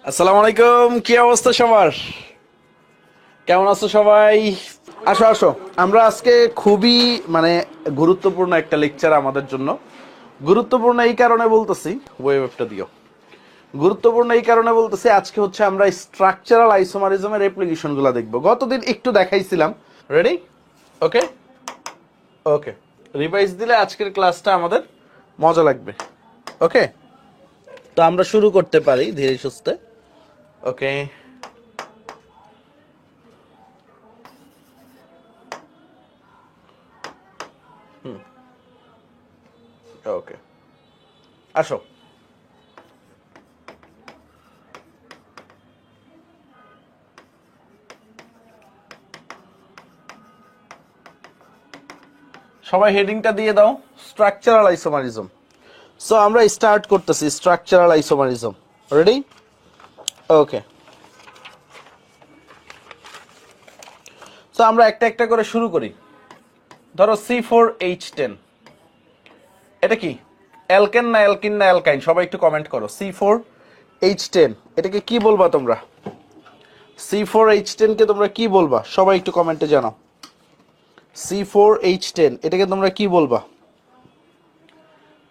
আসসালামু আলাইকুম, কি অবস্থা সবার? কেমন আছো সবাই? আসো আসো, আমরা আজকে খুবই গুরুত্বপূর্ণ একটা লেকচার আমাদের জন্য। গুরুত্বপূর্ণ এই কারণে বলতেছি, ওয়েবটা দিও। গুরুত্বপূর্ণ এই কারণে বলতেছি, আজকে হচ্ছে আমরা স্ট্রাকচারাল আইসোমারিজমের অ্যাপ্লিকেশন গুলো দেখবো। গতদিন একটু দেখাইছিলাম। রেডি? ওকে ওকে, রিভাইজ দিলে আজকের ক্লাসটা আমাদের মজা লাগবে। ওকে, তো আমরা শুরু করতে পারি ধীরে সুস্থে। ওকে, ওকে, আসো। সবাই হেডিংটা দিয়ে দাও, স্ট্রাকচারাল আইসোমারিজম। সো আমরা স্টার্ট করতেছি স্ট্রাকচারাল আইসোমারিজম। রেডি? ওকে, সো আমরা একটা একটা করে শুরু করি। ধরো C4H10, এটা কি অ্যালকেন না অ্যালকিন না অ্যালকাইন? সবাই একটু কমেন্ট করো। C4H10 এটাকে কি বলবা তোমরা? C4H10 কে তোমরা কি বলবা? সবাই একটু কমেন্টে জানাও। C4H10 এটাকে তোমরা কি বলবা?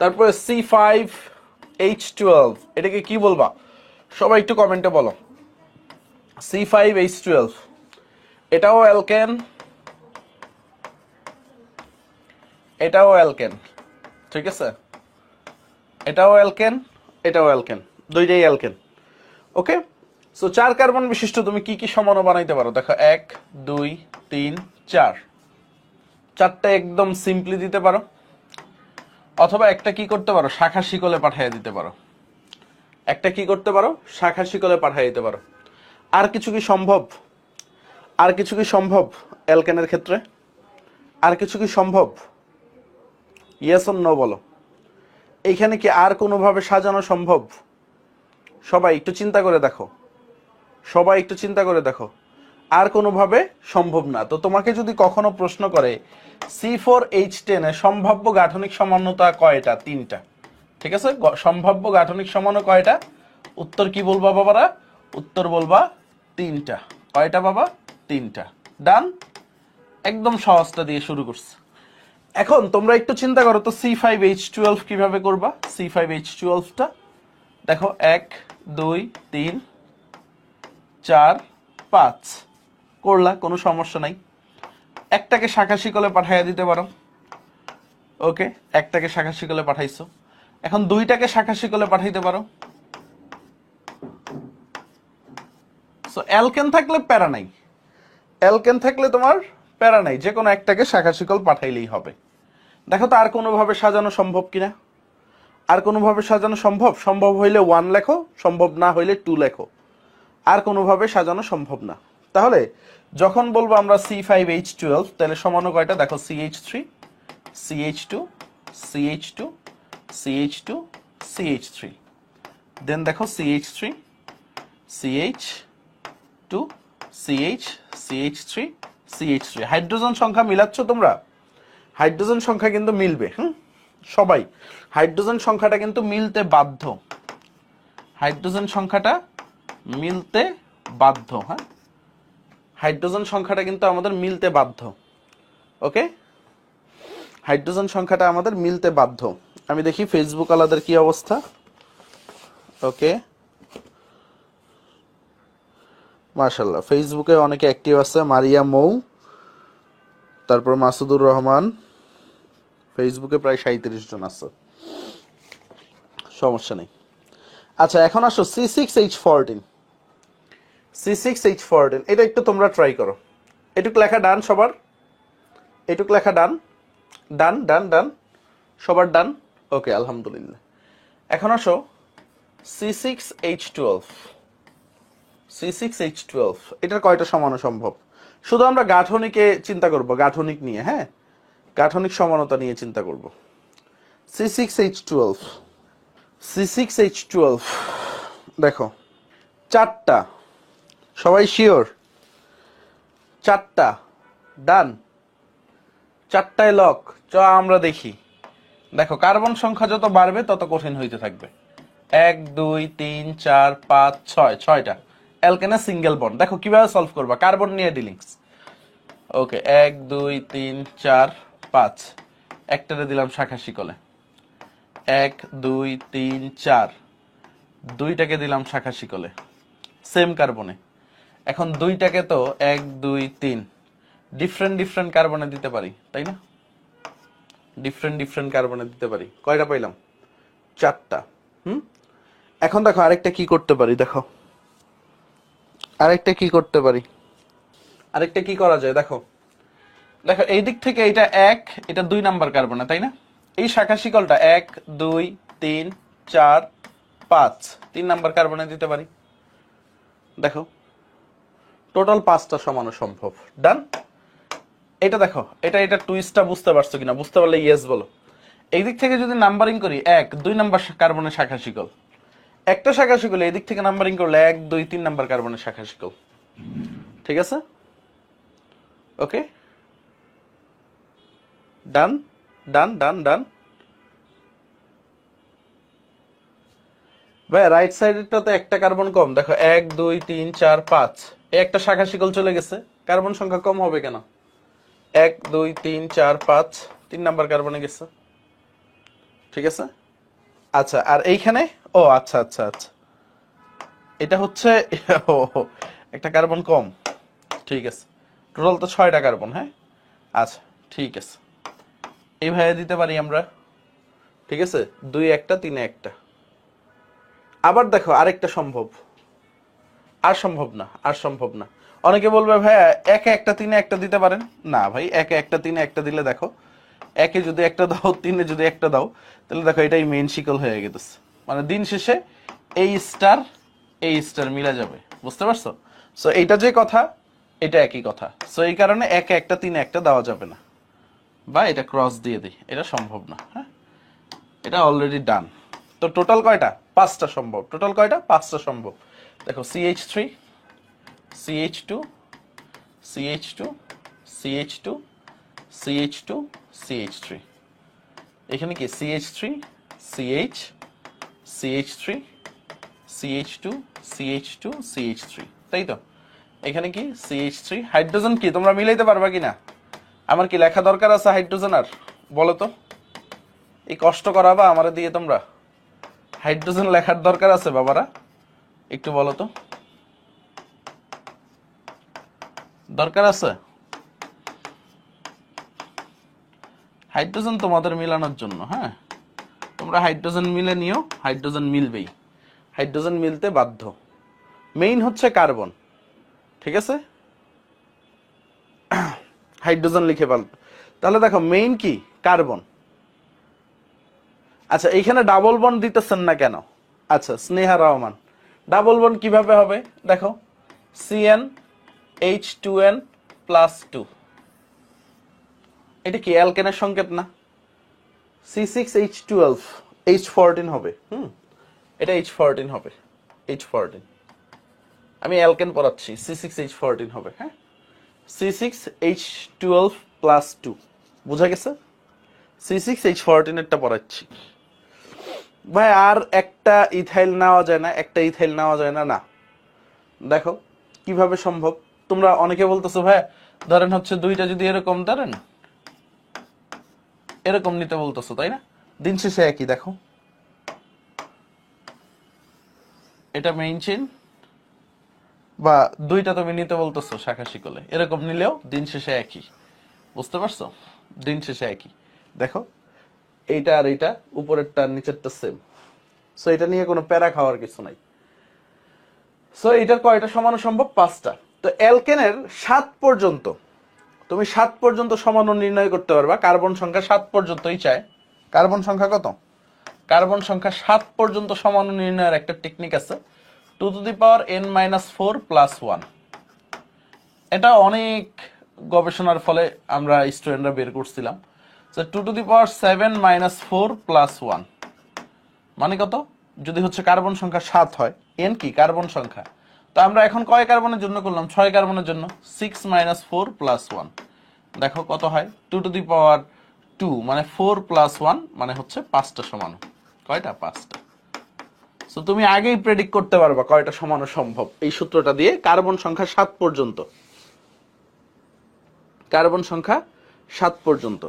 তারপরে C5H12 এটাকে কি বলবা? সবাই একটু কমেন্টে বলো। C5H12 এটাও অ্যালকেন, এটাও অ্যালকেন, ঠিক আছে? এটাও অ্যালকেন, এটাও অ্যালকেন, দুইটাই অ্যালকেন। ওকে, সো 4 কার্বন বিশিষ্ট তুমি কি কি সমাণু বানাইতে পারো? দেখো 1 2 3 4, চারটা একদম সিম্পলি দিতে পারো, অথবা একটা কি করতে পারো, শাখা শিকলে পাঠিয়ে দিতে পারো। একটা কি করতে পারো, শাখা শিকলে পাঠিয়ে দিতে পারো। আর কিছু কি সম্ভব? আর কিছু কি সম্ভব অ্যালকেনের ক্ষেত্রে? আর কিছু কি সম্ভব? ইয়েস অর নো বলো। এইখানে কি আর কোনোভাবে সাজানো সম্ভব? সবাই একটু চিন্তা করে দেখো, সবাই একটু চিন্তা করে দেখো। আর কোনোভাবে সম্ভব না। তো তোমাকে যদি কখনো প্রশ্ন করে C4H10 এর সম্ভাব্য গাঠনিক সমানতা কয়টা? 3টা, ঠিক আছে? সম্ভাব্য গাঠনিক সমাণু কয়টা? উত্তর কি বলবা বাবারা? উত্তর বলবা 3টা। কয়টা বাবা? 3টা। ডান? একদম সহজটা দিয়ে শুরু করছি। এখন তোমরা একটু চিন্তা করো তো, C5H12 কিভাবে করবা? C5H12টা দেখো, 1 2 3 4 5 করলা, কোনো সমস্যা নাই। একটাকে শাখা শিকলে পাঠাইয়া দিতে পারো। ওকে, একটাকে শাখা শিকলে পাঠাইছো। এখন দুইটাকে শাখা শিকলে পাঠাইতে পারো। সো অ্যালকেন থাকলে প্যারা নাই, অ্যালকেন থাকলে তোমার প্যারা নাই, যে কোনো একটাকে শাখা শিকল পাঠাইলেই হবে। দেখো তো আর কোনোভাবে সাজানো সম্ভব কিনা? আর কোনোভাবে সাজানো সম্ভব? সম্ভব হইলে 1 লেখো, সম্ভব না হইলে 2 লেখো। আর কোনোভাবে সাজানো সম্ভব না। তাহলে যখন বলবো আমরা C5H12, তাহলে সমাণু কয়টা? দেখো CH3 CH2 CH2 CH2 CH3, দেন দেখো CH3 CH2 CH CH3 CH3। Hydrogen সংখ্যা মিলাচ্ছ তোমরা? হাইড্রোজেন সংখ্যা কিন্তু মিলবে। সবাই হাইড্রোজেন সংখ্যাটা কিন্তু মিলতে বাধ্য। হাইড্রোজেন সংখ্যাটা মিলতে বাধ্য। হ্যাঁ, হাইড্রোজেন সংখ্যাটা কিন্তু আমাদের মিলতে বাধ্য। ওকে, হাইড্রোজেন সংখ্যাটা আমাদের মিলতে বাধ্য। আমি দেখি ফেসবুক আলাদের কি অবস্থা। ওকে, মাশাআল্লাহ, ফেসবুকে অনেকে অ্যাক্টিভ আছে। মারিয়া মৌ, তারপর মাসুদুর রহমান, ফেসবুকে প্রায় 37 জন আছে, সমস্যা নেই। আচ্ছা, এখন আসো C6H14। C6H14 এটা একটু তোমরা ট্রাই করো। এটুকু লেখা ডান সবার? এটুকু লেখা ডান? ডান ডান ডান, সবার ডান? ওকে, আলহামদুলিল্লাহ। এখন আসো C6H12। C6H12 এটার কয়টা সমাণু সম্ভব? শুধু আমরা গাঠনিকে চিন্তা করব, গাঠনিক নিয়ে। হ্যাঁ, গাঠনিক সমানতা নিয়ে চিন্তা করব। C6H12, C6H12 দেখো, 4টা। সবাই শিওর? 4টা? ডান? 4টায় লক? চ আমরা দেখি। দেখো, কার্বন সংখ্যা যত বাড়বে তত কঠিন হইতে থাকবে। 1 2 3 4 5 6 ছয়টা অ্যালকেনে সিঙ্গেল বন্ড। দেখো কিভাবে সলভ করবা, কার্বন নিয়ে ডিলিংস। ওকে 1 2 3 4 5 একটারে দিলাম শাখা শিকলে, 1 2 3 4 দুইটাকে দিলাম শাখা শিকলে সেম কার্বনে। এখন দুইটাকে তো 1 2 3 ডিফারেন্ট কার্বনে দিতে পারি, তাই না? ডিফারেন্ট কার্বনে দিতে পারি। কয়টা পাইলাম? 4টা। এখন দেখো আরেকটা কি করতে পারি, দেখো আরেকটা কি করতে পারি, আরেকটা কি করা যায়, দেখো দেখো এই দিক থেকে এটা 1, এটা 2 নাম্বার কার্বনে, তাই না? এই শাখা শিকলটা 1 2 3 4 5 3 নাম্বার কার্বনে দিতে পারি। দেখো টোটাল 5টা সমানো সম্ভব। ডান। এটা দেখো, এটা টুইস্টটা বুঝতে পারছো কিনা? বুঝতে পারলে ইয়েস বলো। এই দিক থেকে যদি নাম্বারিং করি 1 2 নাম্বার কার্বনের শাখা শিকল, একটা শাখা শিকল এই দিক থেকে নাম্বারিং করলে 1 2 3 নাম্বার কার্বনের শাখা শিকল। ঠিক আছে? ওকে, ডান ডান ডান ডান। ভাই রাইট সাইডেরটা তো একটা কার্বন কম। দেখো 1 2 3 4 5 এই একটা শাখা শিকল চলে গেছে, কার্বন সংখ্যা কম হবে কেন? 1 2 3 4 5 3 নাম্বার কার্বনে গেছে। ঠিক আছে? আচ্ছা আর এইখানে, ও আচ্ছা আচ্ছা আচ্ছা, এটা হচ্ছে একটা কার্বন কম। ঠিক আছে, টোটাল তো 6টা কার্বন। হ্যাঁ আচ্ছা ঠিক আছে, এইভাবে দিতে পারি আমরা। ঠিক আছে, 2 একটা 3 একটা। আবার দেখো আরেকটা সম্ভব, আর সম্ভব না, আর সম্ভব না। অনেকে বলবে ভাই একে একটা 3 একটা দিতে পারেন না। ভাই একে একটা 3 একটা দিলে দেখো, একে যদি একটা দাও 3-এ যদি একটা দাও, তাহলে দেখো এটাই মেইন শিকল হয়ে গেছে। মানে দিন শেষে এই স্টার মিলে যাবে। বুঝতে পারছো? সো এইটা যে কথা, এটা একই কথা। সো এই কারণে একে একটা 3 একটা দেওয়া যাবে না, বা এটা ক্রস দিয়ে দিই, এটা সম্ভব না। হ্যাঁ, এটা অলরেডি ডান। তো টোটাল কয়টা? 5টা সম্ভব। টোটাল কয়টা? 5টা সম্ভব। দেখো CH3 CH2 CH2 CH2 CH2 CH3, এখানে কি CH3 CH CH3 CH2 CH2 CH3, তাই তো? এখানে কি CH3, হাইড্রোজেন কি তোমরা মিলাইতে পারবা কিনা? আমার কি লেখা দরকার আছে হাইড্রোজেন? আর বলো তো, এই কষ্ট করাবা আমারে দিয়ে তোমরা? হাইড্রোজেন লেখার দরকার আছে বাবারা? একটু বলো তো, দরকার আছে? হাইড্রোজেন তোমাদের মিলানোর জন্য। হ্যাঁ, তোমরা হাইড্রোজেন মিলে নিও, হাইড্রোজেন মিলবেই, হাইড্রোজেন মিলতে বাধ্য। মেইন হচ্ছে কার্বন। ঠিক আছে, হাইড্রোজেন লিখে পাল। তাহলে দেখো মেইন কি? কার্বন। আচ্ছা এইখানে ডাবল বন্ড দিতেছেন না কেন? আচ্ছা স্নেহা রহমান, ডাবল বন্ড কিভাবে হবে? দেখো CnH2n+2, এটা কি অ্যালকেনের সংকেত না? C6H12 H14 হবে। এটা H14 হবে, H14। আমি অ্যালকেন পড়াচ্ছি, C6H14 হবে। হ্যাঁ, C6H12+2, বোঝা গেছে? C6H14 এরটা পড়াচ্ছি। ভাই আর একটা ইথাইল নেওয়া যায় না? একটা ইথাইল নেওয়া যায় না? না। দেখো কিভাবে সম্ভব। তোমরা অনেকে বলতেছো ভাই ধরেন হচ্ছে দুইটা যদি এরকম ধরেন, এরকম নিতে বলতেছো, তাই না? দিন শেষে একই। দেখো এটা মেইন চেইন, বা দুইটা তুমি নিতে বলতেছো শাখা শিকলে, এরকম নিলেও দিন শেষে একই। বুঝতে পারছো? দিন শেষে একই। দেখো এইটা আর এইটা, উপরেরটা নিচেরটা সেম। সো এটা নিয়ে কোনো প্যারা খাওয়ার কিছু নাই। সো এটার কয়টা সমানো সম্ভব? 5টা। তো অ্যালকেনের 7 পর্যন্ত, তুমি 7 পর্যন্ত সমানো নির্ণয় করতে পারবা। কার্বন সংখ্যা 7 পর্যন্তই চায়। কার্বন সংখ্যা কত? কার্বন সংখ্যা 7 পর্যন্ত সমানো নির্ণয়ের একটা টেকনিক আছে, 2n-4+1। এটা অনেক গবেষণার ফলে আমরা স্টুডেন্টরা বের করছিলাম। 2^7-4+1 মানে কত? যদি হচ্ছে কার্বন সংখ্যা 7 হয়, n কি? কার্বন সংখ্যা। তো আমরা এখন কয় কার্বনের জন্য করলাম? 6 কার্বনের জন্য 6-4+1। দেখো কত হয়? 2^2 মানে 4+1 মানে হচ্ছে 5টা সমান। কয়টা? 5টা। তো তুমি আগেই প্রেডিক্ট করতে পারবা কয়টা সমানো সম্ভব এই সূত্রটা দিয়ে। কার্বন সংখ্যা 7 পর্যন্ত, কার্বন সংখ্যা 7 পর্যন্ত।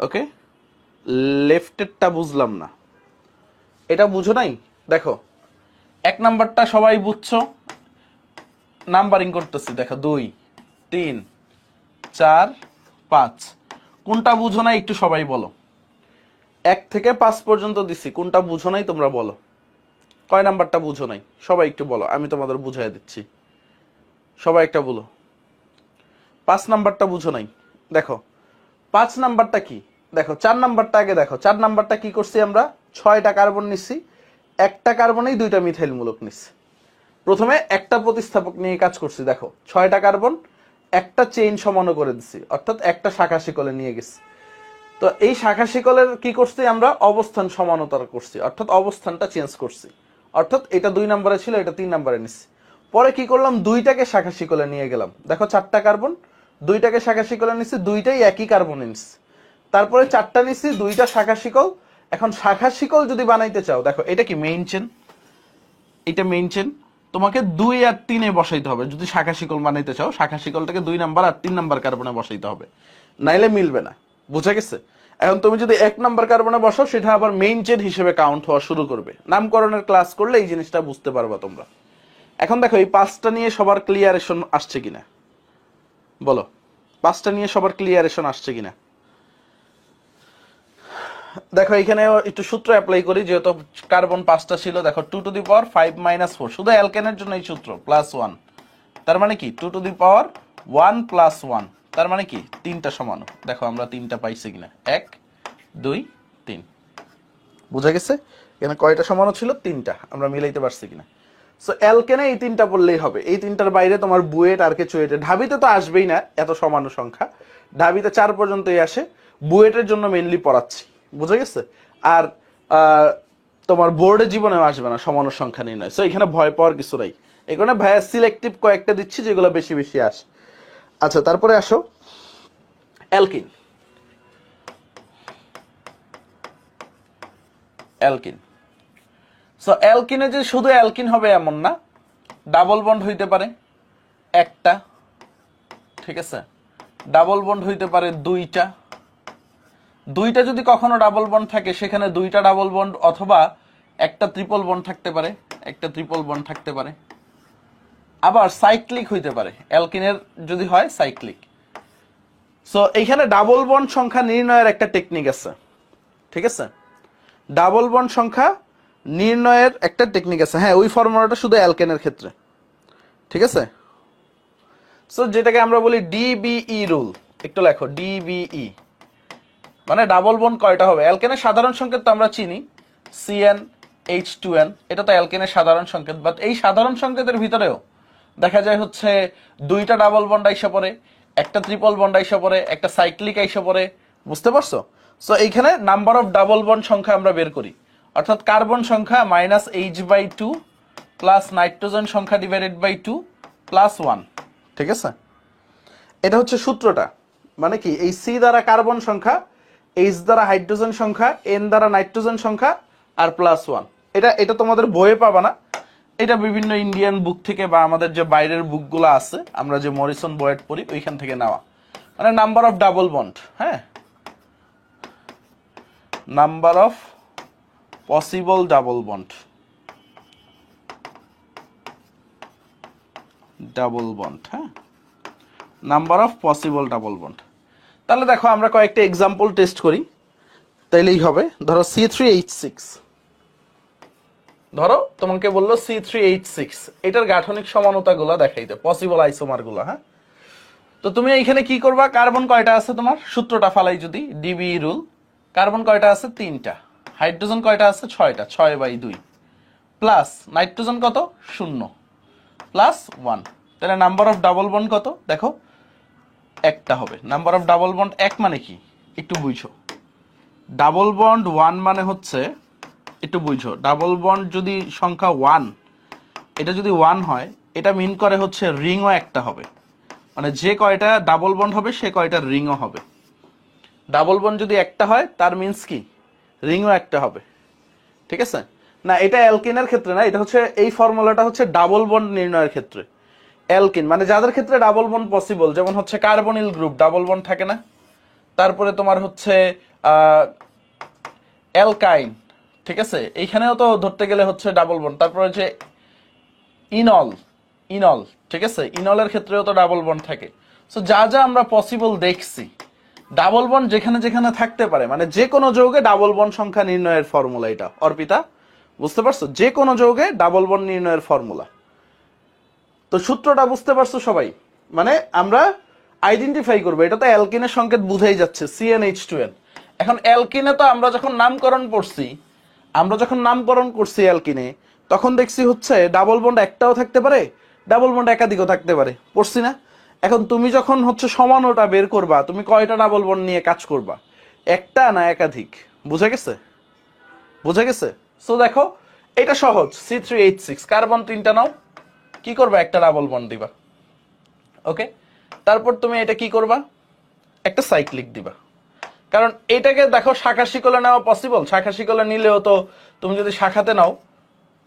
ওকে, লেফটেরটা বুঝলাম না, এটা বুঝো নাই? দেখো 1 নাম্বারটা সবাই বুঝছো, নাম্বারিং করতেছি, দেখো 2 3 4 5। কোনটা বুঝো নাই একটু সবাই বলো। 1 থেকে 5 পর্যন্ত দিছি, কোনটা বুঝো নাই তোমরা বলো। কয় নাম্বারটা বুঝো নাই সবাই একটু বলো, আমি তোমাদের বুঝাই দিচ্ছি। সবাই একটা বলো। 5 নাম্বারটা বুঝো নাই। দেখো 5 নাম্বারটা কি, দেখো 4 নাম্বারটা আগে দেখো। 4 নাম্বারটা কি করছি আমরা? 6টা কার্বন নিচ্ছি, একটা কার্বনেই 2টা মিথাইল মূলক নিচ্ছি। প্রথমে একটা প্রতিস্থাপক নিয়ে কাজ করছি। দেখো 6টা কার্বন, একটা চেইন সমানো করে দিচ্ছি, অর্থাৎ একটা শাখা শিকলে নিয়ে গেছি। তো এই শাখা শিকলের কি করছি আমরা? অবস্থান সমানতার করছি, অর্থাৎ অবস্থানটা চেঞ্জ করছি। অর্থাৎ এটা 2 নম্বরে ছিল, এটা 3 নম্বরে নিচ্ছি। পরে কি করলাম? 2টাকে শাখা শিকলে নিয়ে গেলাম। দেখো 4টা কার্বন, 2টাকে শাখা শিকলে নিচ্ছি, 2টাই একই কার্বনে নিচ্ছি। তারপরে 4টা নিচ্ছি, 2টা শাখা শিকল। এখন শাখা শিকল যদি বানাইতে চাও, দেখো এটা কি মেইন চেন, এটা মেইন চেন, তোমাকে 2 আর 3-এ বসাইতে হবে। যদি শাখা শিকল বানাইতে চাও, শাখা শিকলটাকে 2 নাম্বার আর 3 নাম্বার কার্বনে বসাইতে হবে, নাইলে মিলবে না। বুঝা গেছে? এখন তুমি যদি 1 নাম্বার কার্বনে বসাও, সেটা আবার মেইন চেন হিসেবে কাউন্ট হওয়া শুরু করবে। নামকরণের ক্লাস করলে এই জিনিসটা বুঝতে পারবা তোমরা। এখন দেখো এই 5টা নিয়ে সবার ক্লিয়ারেশন আসছে কিনা বলো। 5টা নিয়ে সবার ক্লিয়ারেশন আসছে কিনা? দেখো এখানে একটু সূত্র অ্যাপ্লাই করি, যেহেতু কার্বন 5টা ছিল। দেখো 2 টু দি পাওয়ার 5 - 4, শুধু অ্যালকেনের জন্য এই সূত্র, +1। তার মানে কি 2 টু দি পাওয়ার 1 + 1, তার মানে কি 3টা সমান। দেখো আমরা 3টা পাইছি কিনা, 1 2 3। বুঝা গেছে? এখানে কয়টা সমান ছিল? 3টা। আমরা মিলাইতে পারছি কিনা? সো অ্যালকেনে এই 3টা বললেই হবে। এই 3টার বাইরে তোমার বুয়েট আর কিছু, এটা ঢাবিতে তো আসবেই না এত সমানু সংখ্যা। ঢাবিতে 4 পর্যন্তই আসে, বুয়েটের জন্য মেইনলি পড়াচ্ছি। বুঝা গেছে? আর তোমার বোর্ডের জীবনেও আসবে না সমানু সংখ্যা নির্ণয়। সো এখানে ভয় পাওয়ার কিছু নাই। এই কারণে ভাইয়া সিলেক্টিভ কয়েকটা দিচ্ছি যেগুলো বেশি বেশি আসে। আচ্ছা, তারপরে আসো অ্যালকিন। অ্যালকিন, সো অ্যালকিনে যে শুধু অ্যালকিন হবে এমন না, ডাবল বন্ড হইতে পারে একটা, ঠিক আছে? ডাবল বন্ড হইতে পারে 2টা। 2টা যদি কখনো ডাবল বন্ড থাকে, সেখানে 2টা ডাবল বন্ড, অথবা একটা ট্রিপল বন্ড থাকতে পারে, একটা ট্রিপল বন্ড থাকতে পারে। আবার সাইক্লিক হইতে পারে, অ্যালকিনের যদি হয় সাইক্লিক। সো এইখানে ডাবল বন্ড সংখ্যা নির্ণয়ের একটা টেকনিক আছে, ঠিক আছে? ডাবল বন্ড সংখ্যা নির্ণয়ের একটা টেকনিক আছে। হ্যাঁ, ওই ফর্মুলাটা শুধু অ্যালকেনের ক্ষেত্রে, ঠিক আছে? সো যেটাকে আমরা বলি ডিবিই রুল, একটু লেখো ডিবিই, মানে ডাবল বন্ড কয়টা হবে। অ্যালকেনের সাধারণ সংকেত তো আমরা চিনি, CnH2n, এটা তো অ্যালকেনের সাধারণ সংকেত। বাট এই সাধারণ সংকেতের ভিতরেও দেখা যায় হচ্ছে 2টা ডাবল বন্ড আইসা পড়ে, একটা ট্রিপল বন্ড আইসা পড়ে, একটা সাইক্লিক আইসা পড়ে। বুঝতে পারছো? সো এইখানে নাম্বার অফ ডাবল বন্ড সংখ্যা আমরা বের করি, অর্থাৎ কার্বন সংখ্যা -H/2 প্লাস নাইট্রোজেন সংখ্যা /2 +1, ঠিক আছে? এটা হচ্ছে সূত্রটা। মানে কি, এই C দ্বারা কার্বন সংখ্যা, H দ্বারা হাইড্রোজেন সংখ্যা, N দ্বারা নাইট্রোজেন সংখ্যা, আর +1। এটা তোমাদের বইয়ে পাবা না, এটা বিভিন্ন ইন্ডিয়ান বুক থেকে বা আমাদের যে বাইরের বুকগুলো আছে, আমরা যে মরিসন বয়েট পড়ি, ওইখান থেকে নেওয়া। মানে নাম্বার অফ ডাবল বন্ড, হ্যাঁ, number of possible double bond, double bond, হ্যাঁ, number of possible double bond. তাহলে দেখো আমরা কয়েকটা এক্সাম্পল টেস্ট করি, তাইলেই হবে। ধরো C3H6, ধরো তোমাকে বললো C3H6, এটার গাঠনিক সমানতাগুলো দেখাইতে, পসিবল আইসোমার গুলো। হ্যাঁ, তো তুমি এইখানে কি করবা? কার্বন কয়টা আছে তোমার, সূত্রটা ফালাই যদি, ডিবি রুল। কার্বন কয়টা আছে? 3টা। হাইড্রোজেন কয়টা আছে? 6টা, 6/2 প্লাস নাইট্রোজেন কত? 0 প্লাস 1। তাহলে নাম্বার অফ ডাবল বন্ড কত? দেখো একটা হবে। নাম্বার অফ ডাবল বন্ড 1 মানে কি একটু বুঝো। ডাবল বন্ড 1 মানে হচ্ছে, একটু বুঝো, ডাবল বন্ড যদি সংখ্যা 1, এটা যদি 1 হয়, এটা মিন করে হচ্ছে রিংও একটা হবে। মানে যে কয়টা ডাবল বন্ড হবে, সে কয়টা রিংও হবে। ডাবল বন্ড যদি একটা হয়, তার মিন্স কি রিংও একটা হবে। ঠিক আছে? না, এটা অ্যালকিনের ক্ষেত্রে না, এটা হচ্ছে এই ফর্মুলাটা হচ্ছে ডাবল বন্ড নির্ণয়ের ক্ষেত্রে। অ্যালকিন মানে যাদের ক্ষেত্রে ডাবল বন্ড পসিবল, যেমন হচ্ছে কার্বনিল গ্রুপ ডাবল বন্ড থাকে না, তারপরে তোমার হচ্ছে অ্যালকাইন, ঠিক আছে, এইখানেও তো ধরতে গেলে হচ্ছে ডাবল বন্ড। তারপরে হচ্ছে ইনল, ইনল, ঠিক আছে, ইনলের ক্ষেত্রেও তো ডাবল বন্ড থাকে। সো যা যা আমরা পসিবল দেখছি, ডাবল বন্ড যেখানে যেখানে থাকতে পারে, মানে যে কোনো যৌগে ডাবল বন্ড সংখ্যা নির্ণয়ের ফর্মুলা এটা। অর্পিতা, বুঝতে পারছো? যে কোনো যৌগে ডাবল বন্ড নির্ণয়ের ফর্মুলা। তো সূত্রটা বুঝতে পারছো সবাই? মানে আমরা আইডেন্টিফাই করবো, এটা তো অ্যালকিনের সংকেত বুঝাই যাচ্ছে, CnH2n। এখন অ্যালকিনে তো আমরা যখন নামকরণ করছি অ্যালকিনে, তখন দেখছি হচ্ছে ডাবল বন্ড একটাও থাকতে পারে, ডাবল বন্ড একাধিকও থাকতে পারে, পড়ছি না? এখন তুমি যখন হচ্ছে সমানুটা বের করবা, তুমি কয়টা ডাবল বন্ড নিয়ে কাজ করবা? একটা না একাধিক? বুঝা গেছে? বুঝা গেছে? সো দেখো, এটা সহজ। C3H6 কার্বন 3টা নাও, কি করবা? একটা ডাবল বন্ড দিবা। ওকে, তারপর তুমি এটা কি করবা? একটা সাইক্লিক দিবা। কারণ এটাকে দেখো শাখা শিকলে নেওয়া পসিবল, শাখা শিকলে নিলেও তো তুমি যদি শাখাতে নাও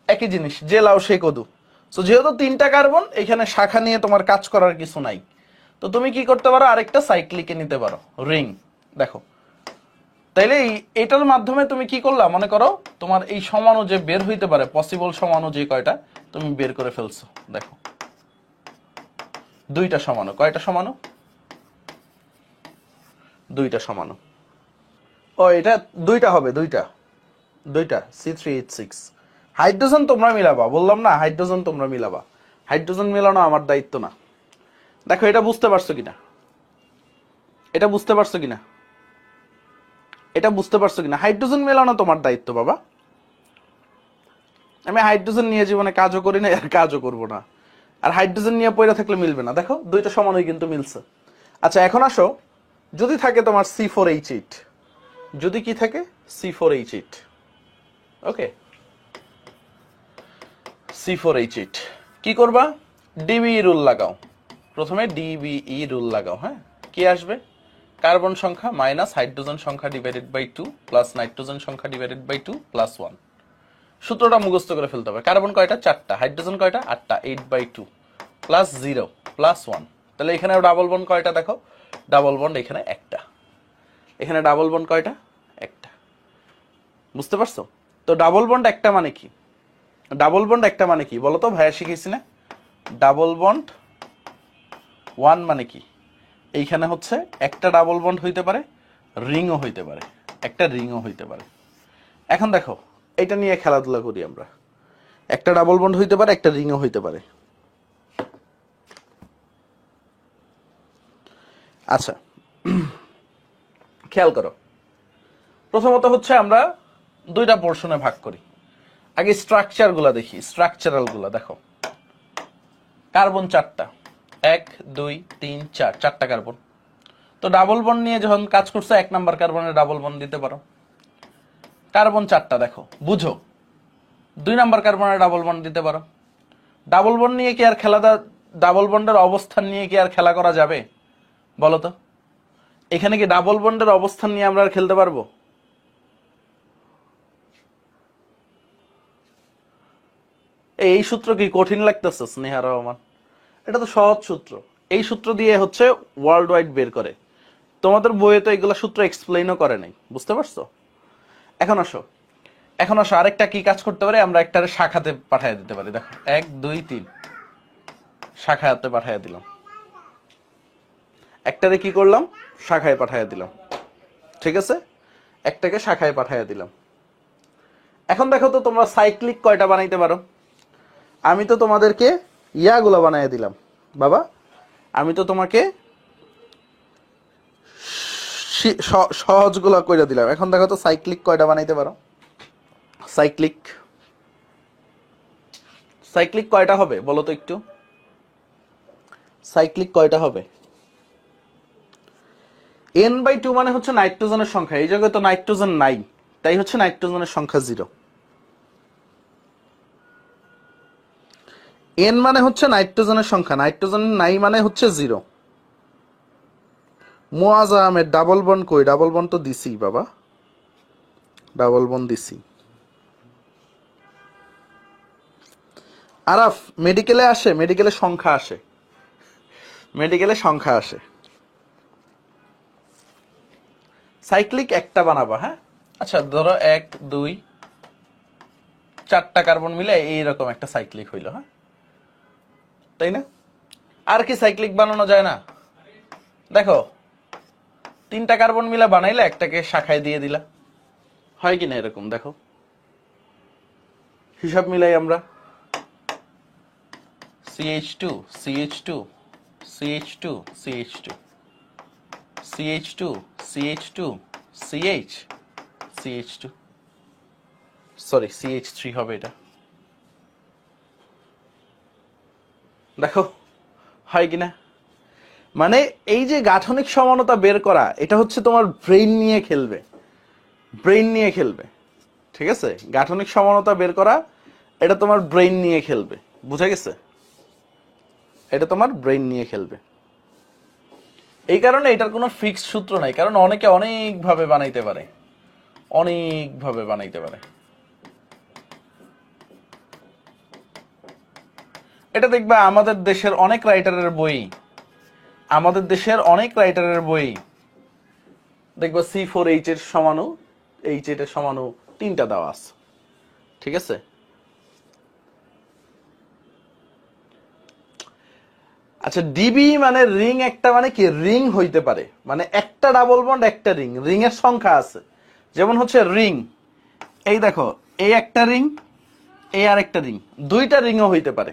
একই জিনিস, যে লাও সে কদু। সো যেহেতু 3টা কার্বন, এখানে শাখা নিয়ে তোমার কাজ করার কিছু নাই। তো তুমি কি করতে পারো? আরেকটা সাইক্লিকে নিতে পারো, রিং। দেখো, তাইলে এটার মাধ্যমে তুমি কি করলা? মনে করো তোমার এই সমাণু যে বের হইতে পারে, পসিবল সমাণু যে কয়টা, তুমি বের করে ফেলছো। দেখো, 2টা সমাণু। কয়টা সমাণু? 2টা সমাণু। ও, এটা 2টা হবে, 2টা C3H6। হাইড্রোজেন তোমরা মিলাবা, বললাম না, হাইড্রোজেন তোমরা মিলাবা। হাইড্রোজেন মিলানো আমার দায়িত্ব না। দেখো, এটা বুঝতে পারছো কিনা? এটা বুঝতে পারছো কিনা? এটা বুঝতে পারছো কিনা? হাইড্রোজেন মেলানো তোমার দায়িত্ব বাবা। আমি হাইড্রোজেন নিয়ে জীবনে কাজও করি না, আর কাজও করবো না। আর হাইড্রোজেন নিয়ে পয়লা থাকলে মিলবে না। দেখো, 2টা সমানই কিন্তু মিলছে। আচ্ছা, এখন আসো, যদি থাকে তোমার C4H8, যদি কি থাকে? C4H8। ওকে, C4H8 কি করবা? ডিবিই রুল লাগাও। প্রথমে ডিবিই রুল লাগাও। হ্যাঁ, কি আসবে? কার্বন সংখ্যা মাইনাস হাইড্রোজেন সংখ্যা ডিভাইডেড বাই 2 প্লাস নাইট্রোজেন সংখ্যা ডিভাইডেড বাই 2 প্লাস 1। সূত্রটা মুখস্থ করে ফেলতে হবে। কার্বন কয়টা? 4টা। হাইড্রোজেন কয়টা? 8টা। 8/2 প্লাস 0 প্লাস 1। তাহলে এখানে ডাবল বন্ড কয়টা? দেখো, ডাবল বন্ড এখানে একটা। এখানে ডাবল বন্ড কয়টা? একটা। বুঝতে পারছো? তো ডাবল বন্ড একটা মানে কি? ডাবল বন্ড একটা মানে কি বলো তো? ভাইয়া শিখেছি না? ডাবল বন্ড 1 মানে কি? এইখানে হচ্ছে একটা ডাবল বন্ড হইতে পারে, রিংও হইতে পারে, একটা রিংও হইতে পারে। এখন দেখো, এটা নিয়ে খেলাধুলা করি আমরা। একটা ডাবল বন্ড হইতে পারে, একটা রিংও হইতে পারে। আচ্ছা, খেয়াল করো। প্রথমত হচ্ছে আমরা 2টা পোর্শনে ভাগ করি। আগে স্ট্রাকচার গুলা দেখি, স্ট্রাকচারাল গুলা দেখো। কার্বন 4টা, 1 2 3 4, 4টা কার্বন। তো ডাবল বন্ড নিয়ে যখন কাজ করছো, 1 নাম্বার কার্বনে ডাবল বন্ড দিতে পারো। কার্বন 4টা, দেখো, বুঝো। 2 নাম্বার কার্বনে ডাবল বন্ড দিতে পারো। ডাবল বন্ড নিয়ে কি আর ডাবল বন্ডের অবস্থান নিয়ে কি আর খেলা করা যাবে বলো তো? এখানে কি ডাবল বন্ডের অবস্থান নিয়ে আমরা আর খেলতে পারবো? এই সূত্র কি কঠিন লাগতেছে স্নেহা রহমান? এটা তো সহজ সূত্র। এই সূত্র দিয়ে হচ্ছে ওয়ার্ল্ড ওয়াইড বের করে। তোমাদের বইয়ে তো এগুলো সূত্র এক্সপ্লেইনও করে নাই, বুঝতে পারছো? এখন আসো আরেকটা কি কাজ করতে পারে? আমরা একটা শাখাতে পাঠিয়ে দিতে পারি। দেখো, 1 2 3 শাখাতে পাঠিয়ে দিলাম। একটারে কি করলাম? শাখায় পাঠিয়ে দিলাম। ঠিক আছে, একটাকে শাখায় পাঠিয়ে দিলাম। এখন দেখো তো তোমরা সাইক্লিক কয়টা বানাইতে পারো? আমি তো তোমাদেরকে ইয়াগুলো বানিয়ে দিলাম বাবা। আমি তো তোমাকে সহজগুলো কইরা দিলাম। এখন দেখো তো সাইক্লিক কয়টা বানাইতে পারো? সাইক্লিক সাইক্লিক কয়টা হবে বলো তো একটু? সাইক্লিক কয়টা হবে? n/2 মানে হচ্ছে নাইট্রোজেনের সংখ্যা। এই জায়গায় তো নাইট্রোজেন নাই, তাই হচ্ছে নাইট্রোজেনের সংখ্যা 0। n মানে হচ্ছে নাইট্রোজেনের সংখ্যা, নাইট্রোজেন নাই মানে হচ্ছে 0। মুয়াজ আহমেদ, ডাবল বন্ড কই? ডাবল বন্ড তো দিছি বাবা, ডাবল বন্ড দিছি। আরাফ মেডিকেলে আসে, মেডিকেলে সংখ্যা আসে, মেডিকেলে সংখ্যা আসে। সাইক্লিক একটা বানাবা, হ্যাঁ? আচ্ছা ধরো 1 2 4টা কার্বন মিলে এইরকম একটা সাইক্লিক হইলো, হ্যাঁ, তাই না? আর কি সাইক্লিক বানানো যায় না? দেখো 3টা কার্বন মিলে বানাইলে একটাকে শাখায় দিয়ে দিলা, হয় কি না এরকম? দেখো হিসাব মিলাই আমরা, CH2 CH2 CH2 CH2 CH2 CH2 CH CH2, sorry CH3 হবে এটা। দেখো হয় কিনা? মানে এই যে গাঠনিক সমানতা বের করা, এটা হচ্ছে তোমার ব্রেইন নিয়ে খেলবে, ব্রেইন নিয়ে খেলবে, ঠিক আছে? গাঠনিক সমানতা বের করা এটা তোমার ব্রেইন নিয়ে খেলবে, বুঝা গেছে? এটা তোমার ব্রেইন নিয়ে খেলবে। এই কারণে এটার কোনো ফিক্সড সূত্র নাই, কারণ অনেকে অনেক ভাবে বানাইতে পারে, অনেক ভাবে বানাইতে পারে। এটা দেখবা আমাদের দেশের অনেক রাইটারের বই, আমাদের দেশের অনেক রাইটারের বই দেখবা C4H এর সমানু H8 এর সমানু 3টা দেওয়া আছে, ঠিক আছে? আচ্ছা ডিবি মানে রিং একটা, মানে কি রিং হইতে পারে, মানে একটা ডাবল বন্ড একটা রিং, রিং এর সংখ্যা আছে। যেমন হচ্ছে রিং, এই দেখো এই একটা রিং, এই আর একটা রিং, দুইটা রিংও হইতে পারে।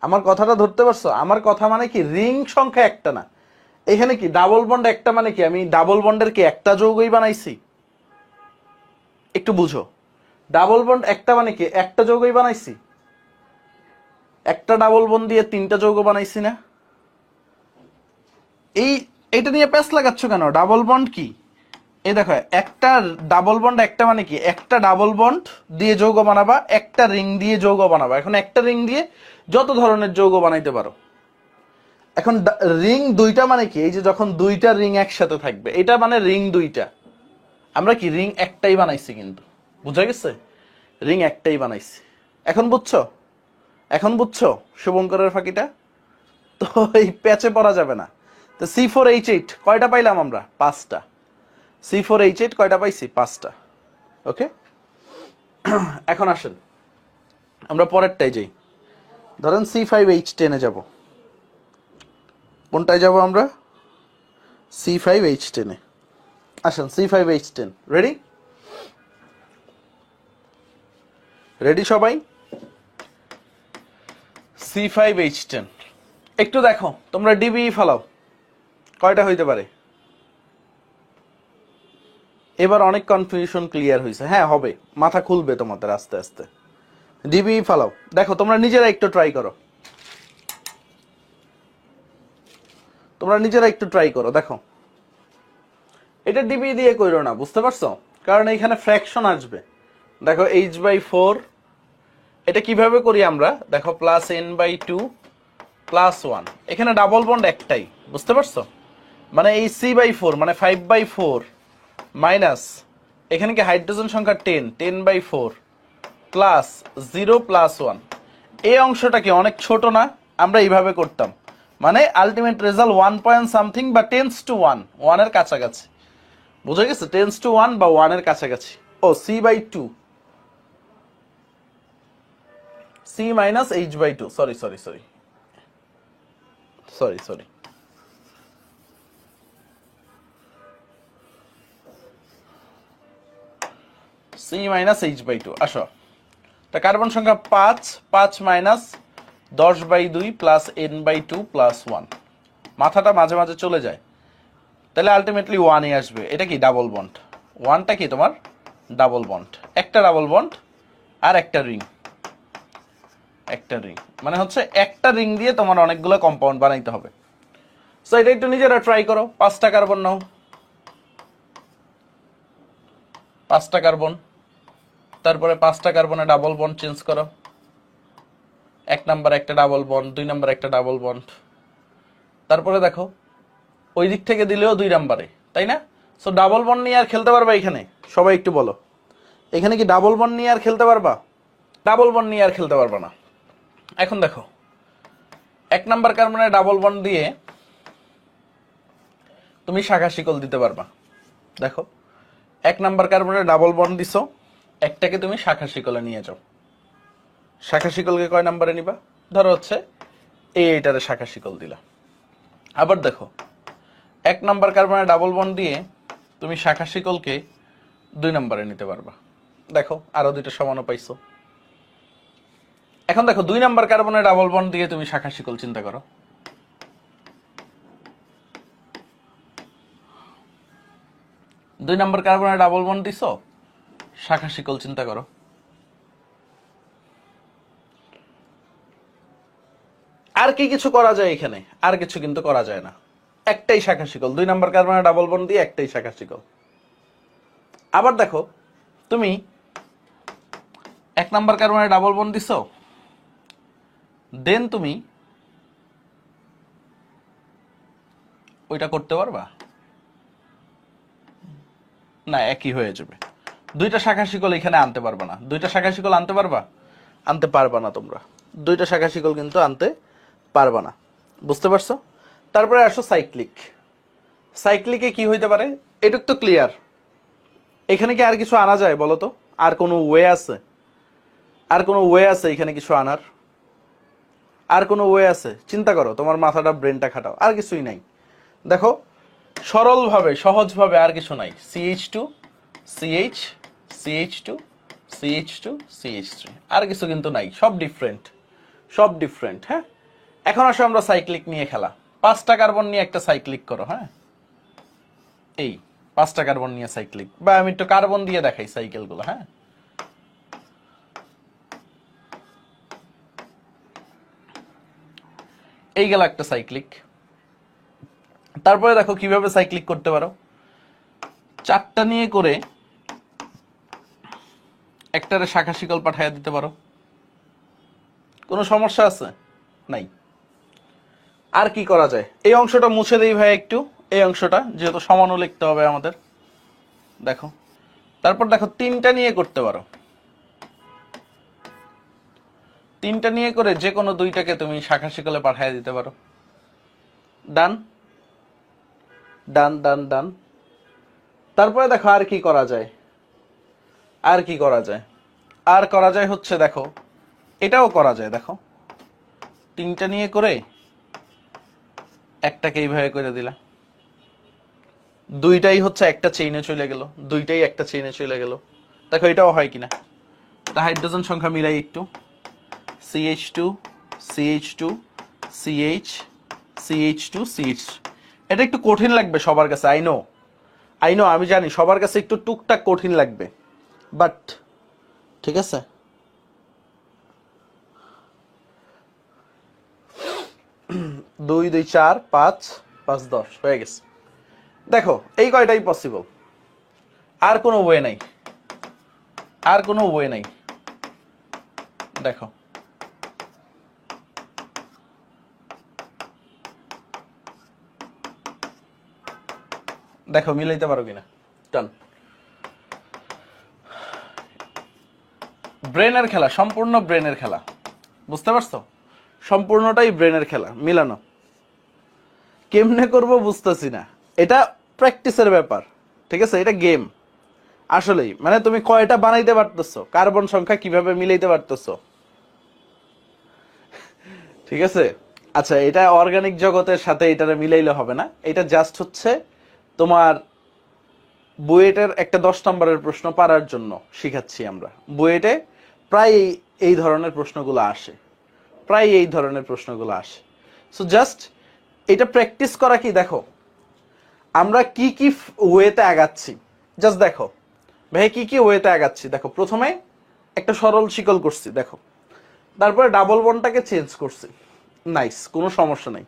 আমার কথাটা ধরতে পারছো? আমার কথা মানে কি রিং সংখ্যা একটা না। এখানে কি ডাবল বন্ড একটা, মানে কি আমি ডাবল বন্ডের কি একটা যৌগই বানাইছি? একটু বুঝো, ডাবল বন্ড একটা মানে কি একটা যৌগই বানাইছি? একটা ডাবল বন্ড দিয়ে 3টা যৌগ বানাইছি না? এই এটা নিয়ে প্যাচ লাগাচ্ছ কেন? ডাবল বন্ড কি? এই দেখো একটা ডাবল বন্ড একটা মানে কি একটা ডাবল বন্ড দিয়ে যৌগ বানাবা, একটা রিং দিয়ে যৌগ বানাবা। এখন একটা রিং দিয়ে যত ধরনের যৌগ বানাইতে পারো। এখন রিং দুইটা মানে কি, এই যে যখন দুইটা রিং একসাথে থাকবে এটা মানে রিং দুইটা। আমরা কি রিং একটাই বানাইছি, কিন্তু বুঝা গেছে? রিং একটাই বানাইছি। এখন বুঝছো? এখন বুঝছো শুভঙ্করের ফাঁকিটা? তো এই প্যাচে পড়া যাবে না। তো C4H8 কয়টা পাইলাম আমরা? 5টা। C4H8 কয়টা পাইছি? 5টা। ওকে, এখন আসেন আমরা পরেরটাই যাই। ধরেন C5H10 এ যাব। কোনটায় যাব আমরা? C5H10 এ। আসেন C5H10, রেডি? রেডি সবাই? C5H10 একটু দেখো তোমরা ডিবি ফালাও, কয়টা হইতে পারে? এবার অনেক কনফিউশন ক্লিয়ার হয়েছে, হ্যাঁ হবে, মাথা খুলবে তোমাদের আস্তে আস্তে। ডিবি ফালাও, দেখো তোমরা নিজেরা একটু ট্রাই করো, তোমরা নিজেরা একটু ট্রাই করো। দেখো এটা ডিবি দিয়ে কইরো না, বুঝতে পারছো? কারণ এখানে ফ্র্যাকশন আসবে। দেখো H/4 এটা কিভাবে করি আমরা? দেখো +n/2 +1, এখানে ডাবল বন্ড একটাই, বুঝতে পারছো? মানে এই C/4 মানে 5/4 মাইনাস এখানে কি হাইড্রোজেন সংখ্যা 10, 10/4 প্লাস 0 +1, এই অংশটা কি অনেক ছোট না? আমরা এইভাবে করতাম, মানে আলটিমেট রেজাল্ট 1 পয়েন্ট সামথিং বা টেন্স টু 1, 1 এর কাছাকাছি, বুঝা গেছে? টেন্স টু 1 বা 1 এর কাছাকাছি। ও C/2, C minus H/2, sorry sorry sorry sorry sorry C minus H/2। আসো, তা কার্বন সংখ্যা 5, 5 মাইনাস 10/2 প্লাস n/2 প্লাস 1, মাথাটা মাঝে মাঝে চলে যায়, তাহলে আলটিমেটলি 1 এ আসবে। এটা কি ডাবল বন্ড, 1টা কি তোমার ডাবল বন্ড, একটা ডাবল বন্ড আর একটা রিং, একটা রিং মানে হচ্ছে একটা রিং দিয়ে তোমার অনেকগুলো কম্পাউন্ড বানাইতে হবে। সো এটা একটু নিজেরা ট্রাই করো। 5টা কার্বন নাও, 5টা কার্বন, তারপরে 5টা কার্বনে ডাবল বন্ড চেঞ্জ করো, 1 নাম্বার একটা ডাবল বন্ড, 2 নাম্বার একটা ডাবল বন্ড, তারপরে দেখো ওই দিক থেকে দিলেও 2 নাম্বারে, তাই না? সো ডাবল বন্ড নিয়ে আর খেলতে পারবা এখানে? সবাই একটু বলো, এখানে কি ডাবল বন্ড নিয়ে আর খেলতে পারবা? ডাবল বন্ড নিয়ে আর খেলতে পারবা না, এখন দেখো 1 নাম্বার কার্বনের ডাবল বন্ড দিয়ে তুমি শাখা শিকল দিতে পারবা। দেখো 1 নাম্বার কার্বনের ডাবল বন্ড দিছো, একটাকে তুমি শাখা শিকলে নিয়ে যাও। শাখা শিকলকে কয় নাম্বারে নিবা? ধরো হচ্ছে এইটারে শাখা শিকল দিলা। আবার দেখো 1 নাম্বার কার্বনের ডাবল বন্ড দিয়ে তুমি শাখা শিকলকে 2 নাম্বারে নিতে পারবা। দেখো আরো দুইটা সমানও পাইছো। এখন দেখো 2 নাম্বার কার্বনের ডাবল বন্ড দিয়ে তুমি শাখা শিকল চিন্তা করো। 2 নাম্বার কার্বনের ডাবল বন্ড দিছো, শাখা শিকল চিন্তা করো। আর কি কিছু করা যায় এখানে? আর কিছু কিন্তু করা যায় না, একটাই শাখা শিকল। 2 নাম্বার কার্বনের ডাবল বন্ড দিয়ে একটাই শাখা শিকল। আবার দেখো তুমি 1 নাম্বার কার্বনের ডাবল বন্ড দিছো, দেন তুমি ওইটা করতে পারবা না? একই হয়ে যাবে। দুইটা শাখা শিকল এখানে আনতে পারবা না। দুইটা শাখা শিকল আনতে পারবা? আনতে পারবা না তোমরা। দুইটা শাখা শিকল কিন্তু আনতে পারবা না। বুঝতে পারছো? তারপরে আসো সাইক্লিক। সাইক্লিকে কি হইতে পারে? এটা তো ক্লিয়ার। এখানে কি আর কিছু আনা যায় বলো তো? আর কোনো ওয়ে আছে? আর কোনো ওয়ে আছে এখানে কিছু আনার? আর কোনো ওয়ে আছে? চিন্তা করো, তোমার মাথাটা ব্রেনটা খাটাও। আর কিছুই নাই। দেখো সরলভাবে সহজভাবে আর কিছু নাই। CH2 CH CH2 CH2 CH3, আর কিছু কিন্তু নাই। সব ডিফারেন্ট, সব ডিফারেন্ট। হ্যাঁ, এখন আসো আমরা সাইক্লিক নিয়ে খেলা। 5টা কার্বন নিয়ে একটা সাইক্লিক করো। হ্যাঁ, এই 5টা কার্বন নিয়ে সাইক্লিক, বা আমি একটু কার্বন দিয়ে দেখাই সাইকেলগুলো। হ্যাঁ, এই গেল একটা সাইক্লিক। তারপরে দেখো কিভাবে সাইক্লিক করতে পারো। 4টা নিয়ে করে একটারে শাখা শিকল পাঠাইয়া দিতে পারো। কোনো সমস্যা আছে? নাই। আর কি করা যায়? এই অংশটা মুছে দেই ভাই একটু, এই অংশটা, যেহেতু সমানও লিখতে হবে আমাদের। দেখো তারপর দেখো 3টা নিয়ে করতে পারো। 3টা নিয়ে করে যে কোনো 2টাকে তুমি শাখা শিকলে পাঠিয়ে দিতে পারো। ডান ডান ডান ডান। তারপরে দেখো আর কি করা যায়। আর কি করা যায়? আর করা যায় হচ্ছে, দেখো এটাও করা যায়। দেখো 3টা নিয়ে করে একটাকে এইভাবে করে দিলা, 2টাই হচ্ছে একটা চেইনে চলে গেল, 2টাই একটা চেইনে চলে গেল। দেখো এটাও হয় কিনা। তা হাইড্রোজেন সংখ্যা মিলাই একটু। CH2 CH2 CH CH2 CH। এটা একটু কঠিন লাগবে সবার কাছে, আই নো, আমি জানি সবার কাছে একটু টুকটাক কঠিন লাগবে, বাট ঠিক আছে। দুই 2 4 5 5 10 হয়ে গেছে। দেখো এই কয়টাই পসিবল, আর কোনো ওয়ে নাই, আর কোনো ওয়ে নাই। দেখো দেখো মিলাইতে পারো কিনা। ডান। ব্রেনের খেলা, সম্পূর্ণ ব্রেনের খেলা। বুঝতে পারছো? সম্পূর্ণটাই ব্রেনের খেলা, মিলানো। কেমনে করব বুঝতেছি না, এটা প্র্যাকটিসের ব্যাপার। ঠিক আছে, এটা গেম আসলেই। মানে তুমি কয়টা বানাইতে পারতেছো, কার্বন সংখ্যা কিভাবে মিলাইতে পারতেছো, ঠিক আছে। আচ্ছা, এটা অর্গানিক জগতের সাথে এটারে মিলাইলে হবে না। এটা জাস্ট হচ্ছে তোমার বুয়েটের একটা 10 নম্বরের প্রশ্ন পারার জন্য শিখাচ্ছি আমরা। বুয়েটে প্রায় এই ধরনের প্রশ্নগুলো আসে, প্রায় এই ধরনের প্রশ্নগুলো আসে। সো জাস্ট এটা প্র্যাকটিস করা। কি দেখো আমরা কি কি ওয়েতে আগাচ্ছি, জাস্ট দেখো ভাই কি কি ওয়েতে আগাচ্ছি। দেখো প্রথমে একটা সরল শিকল করছি, দেখো তারপরে ডাবল বন্ডটাকে চেঞ্জ করছি, নাইস, কোনো সমস্যা নাই।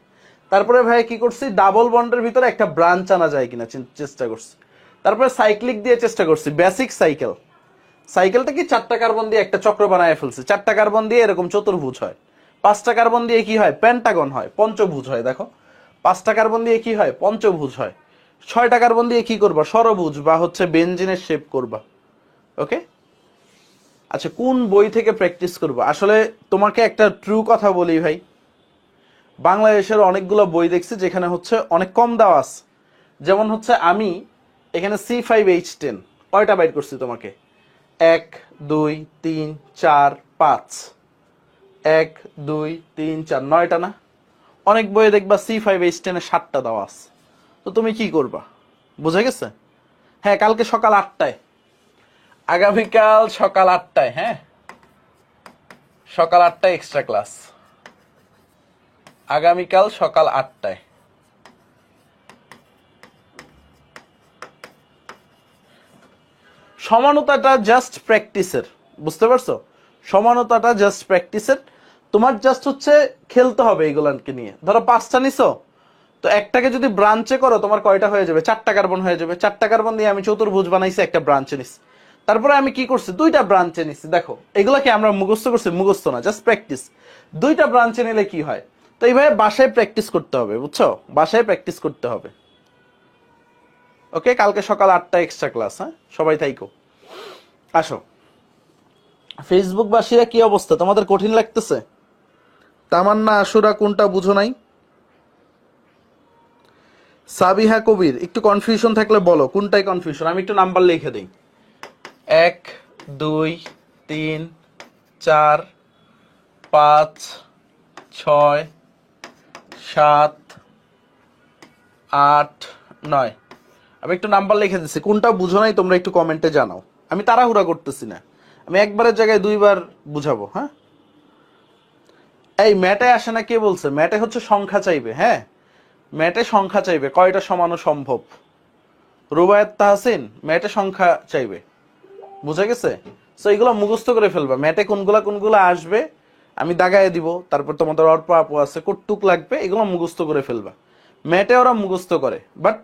তারপরে ভাই কি করছি, ডাবল বন্ডের ভিতরে একটা ব্রাঞ্চ আনা যায় কিনা চেষ্টা করছি। তারপরে সাইক্লিক দিয়ে চেষ্টা করছি, বেসিক সাইকেল। সাইকেলটা কি 4টা কার্বন দিয়ে একটা চক্র বানায় ফেলছি। 4টা কার্বন দিয়ে এরকম চতুর্ভুজ হয়, 5টা কার্বন দিয়ে কি হয়, পেন্টাগন হয়, পঞ্চভুজ হয়। দেখো 5টা কার্বন দিয়ে কি হয়, পঞ্চভুজ হয়। 6টা কার্বন দিয়ে কি করবা, ষড়ভুজ বা হচ্ছে বেনজিনের শেপ করবা। ওকে, আচ্ছা কোন বই থেকে প্র্যাকটিস করবো? আসলে তোমাকে একটা ট্রু কথা বলি ভাই, বাংলাদেশের অনেকগুলো বই দেখছি যেখানে হচ্ছে অনেক কম দেওয়া আছে। যেমন হচ্ছে আমি এখানে C5H10 কয়টা বাইট করছি তোমাকে? 1 2 3 4 5, 1 2 3 4, 9টা না? অনেক বইয়ে দেখবা C5H10 এ 7টা দেওয়া আছে। তো তুমি কি করবা? বুঝে গেছে? হ্যাঁ, কালকে সকাল 8টায়, আগামীকাল সকাল 8টায়, হ্যাঁ সকাল 8টায় এক্সট্রা ক্লাস, আগামীকাল সকাল 8টায়। সমানতাটা জাস্ট প্র্যাকটিসের, বুঝতে পারছো? সমানতাটা জাস্ট প্র্যাকটিসের। তোমার জাস্ট হচ্ছে খেলতে হবে এইগুলাকে নিয়ে। ধরো 5টা নিছো, তো একটাকে যদি ব্রাঞ্চে করো তোমার কয়টা হয়ে যাবে? 4টা কার্বন হয়ে যাবে। 4টা কার্বন দিয়ে আমি চতুর্ভুজ বানাইছি, একটা ব্রাঞ্চে নিছি। তারপরে আমি কি করছি? 2টা ব্রাঞ্চে নিছি। দেখো এগুলাকে আমরা মুখস্থ করছি, মুখস্থ না, জাস্ট প্র্যাকটিস। 2টা ব্রাঞ্চে নিলে কি হয়? তো এইভাবে বাসায় প্র্যাকটিস করতে হবে, বুঝছো? বাসায় প্র্যাকটিস করতে হবে। ওকে, কালকে সকাল 8টা এক্সট্রা ক্লাস, হ্যাঁ সবাই থাইকো। আসো, ফেসবুকবাসীরা কি অবস্থা? তোমাদের কঠিন লাগতেছে? তামান্না আশুরা কোনটা বুঝো নাই? সাবিহা কবির একটু কনফিউশন থাকলে বলো কোনটাই কনফিউশন, আমি একটু নাম্বার লিখে দিই। 1 2 3 4 5 6 7 8 9, আমি একটু নাম্বার লিখে দিচ্ছি। কোনটা বুঝো নাই তোমরা একটু কমেন্টে জানাও। আমি তাড়াহুড়া করতেছি না, আমি একবারের জায়গায় 2বার বুঝাবো। হ্যাঁ, এই ম্যাটে আসে না, কে বলছে? ম্যাটে হচ্ছে সংখ্যা চাইবে। হ্যাঁ, ম্যাটে সংখ্যা চাইবে, কয়টা সমানো সম্ভব। রুবায়াত তাহসিন ম্যাটে সংখ্যা চাইবে, বুঝা গেছে? সো এগুলো মুখস্থ করে ফেলবা। ম্যাটে কোনগুলা কোনগুলা আসবে আমি দাগায় দিব। তারপর তোমাদের অল্প আপু আছে, কটুক লাগবে, এগুলো মুখস্থ করে ফেলবা। ম্যাটে ওরা মুখস্থ করে, বাট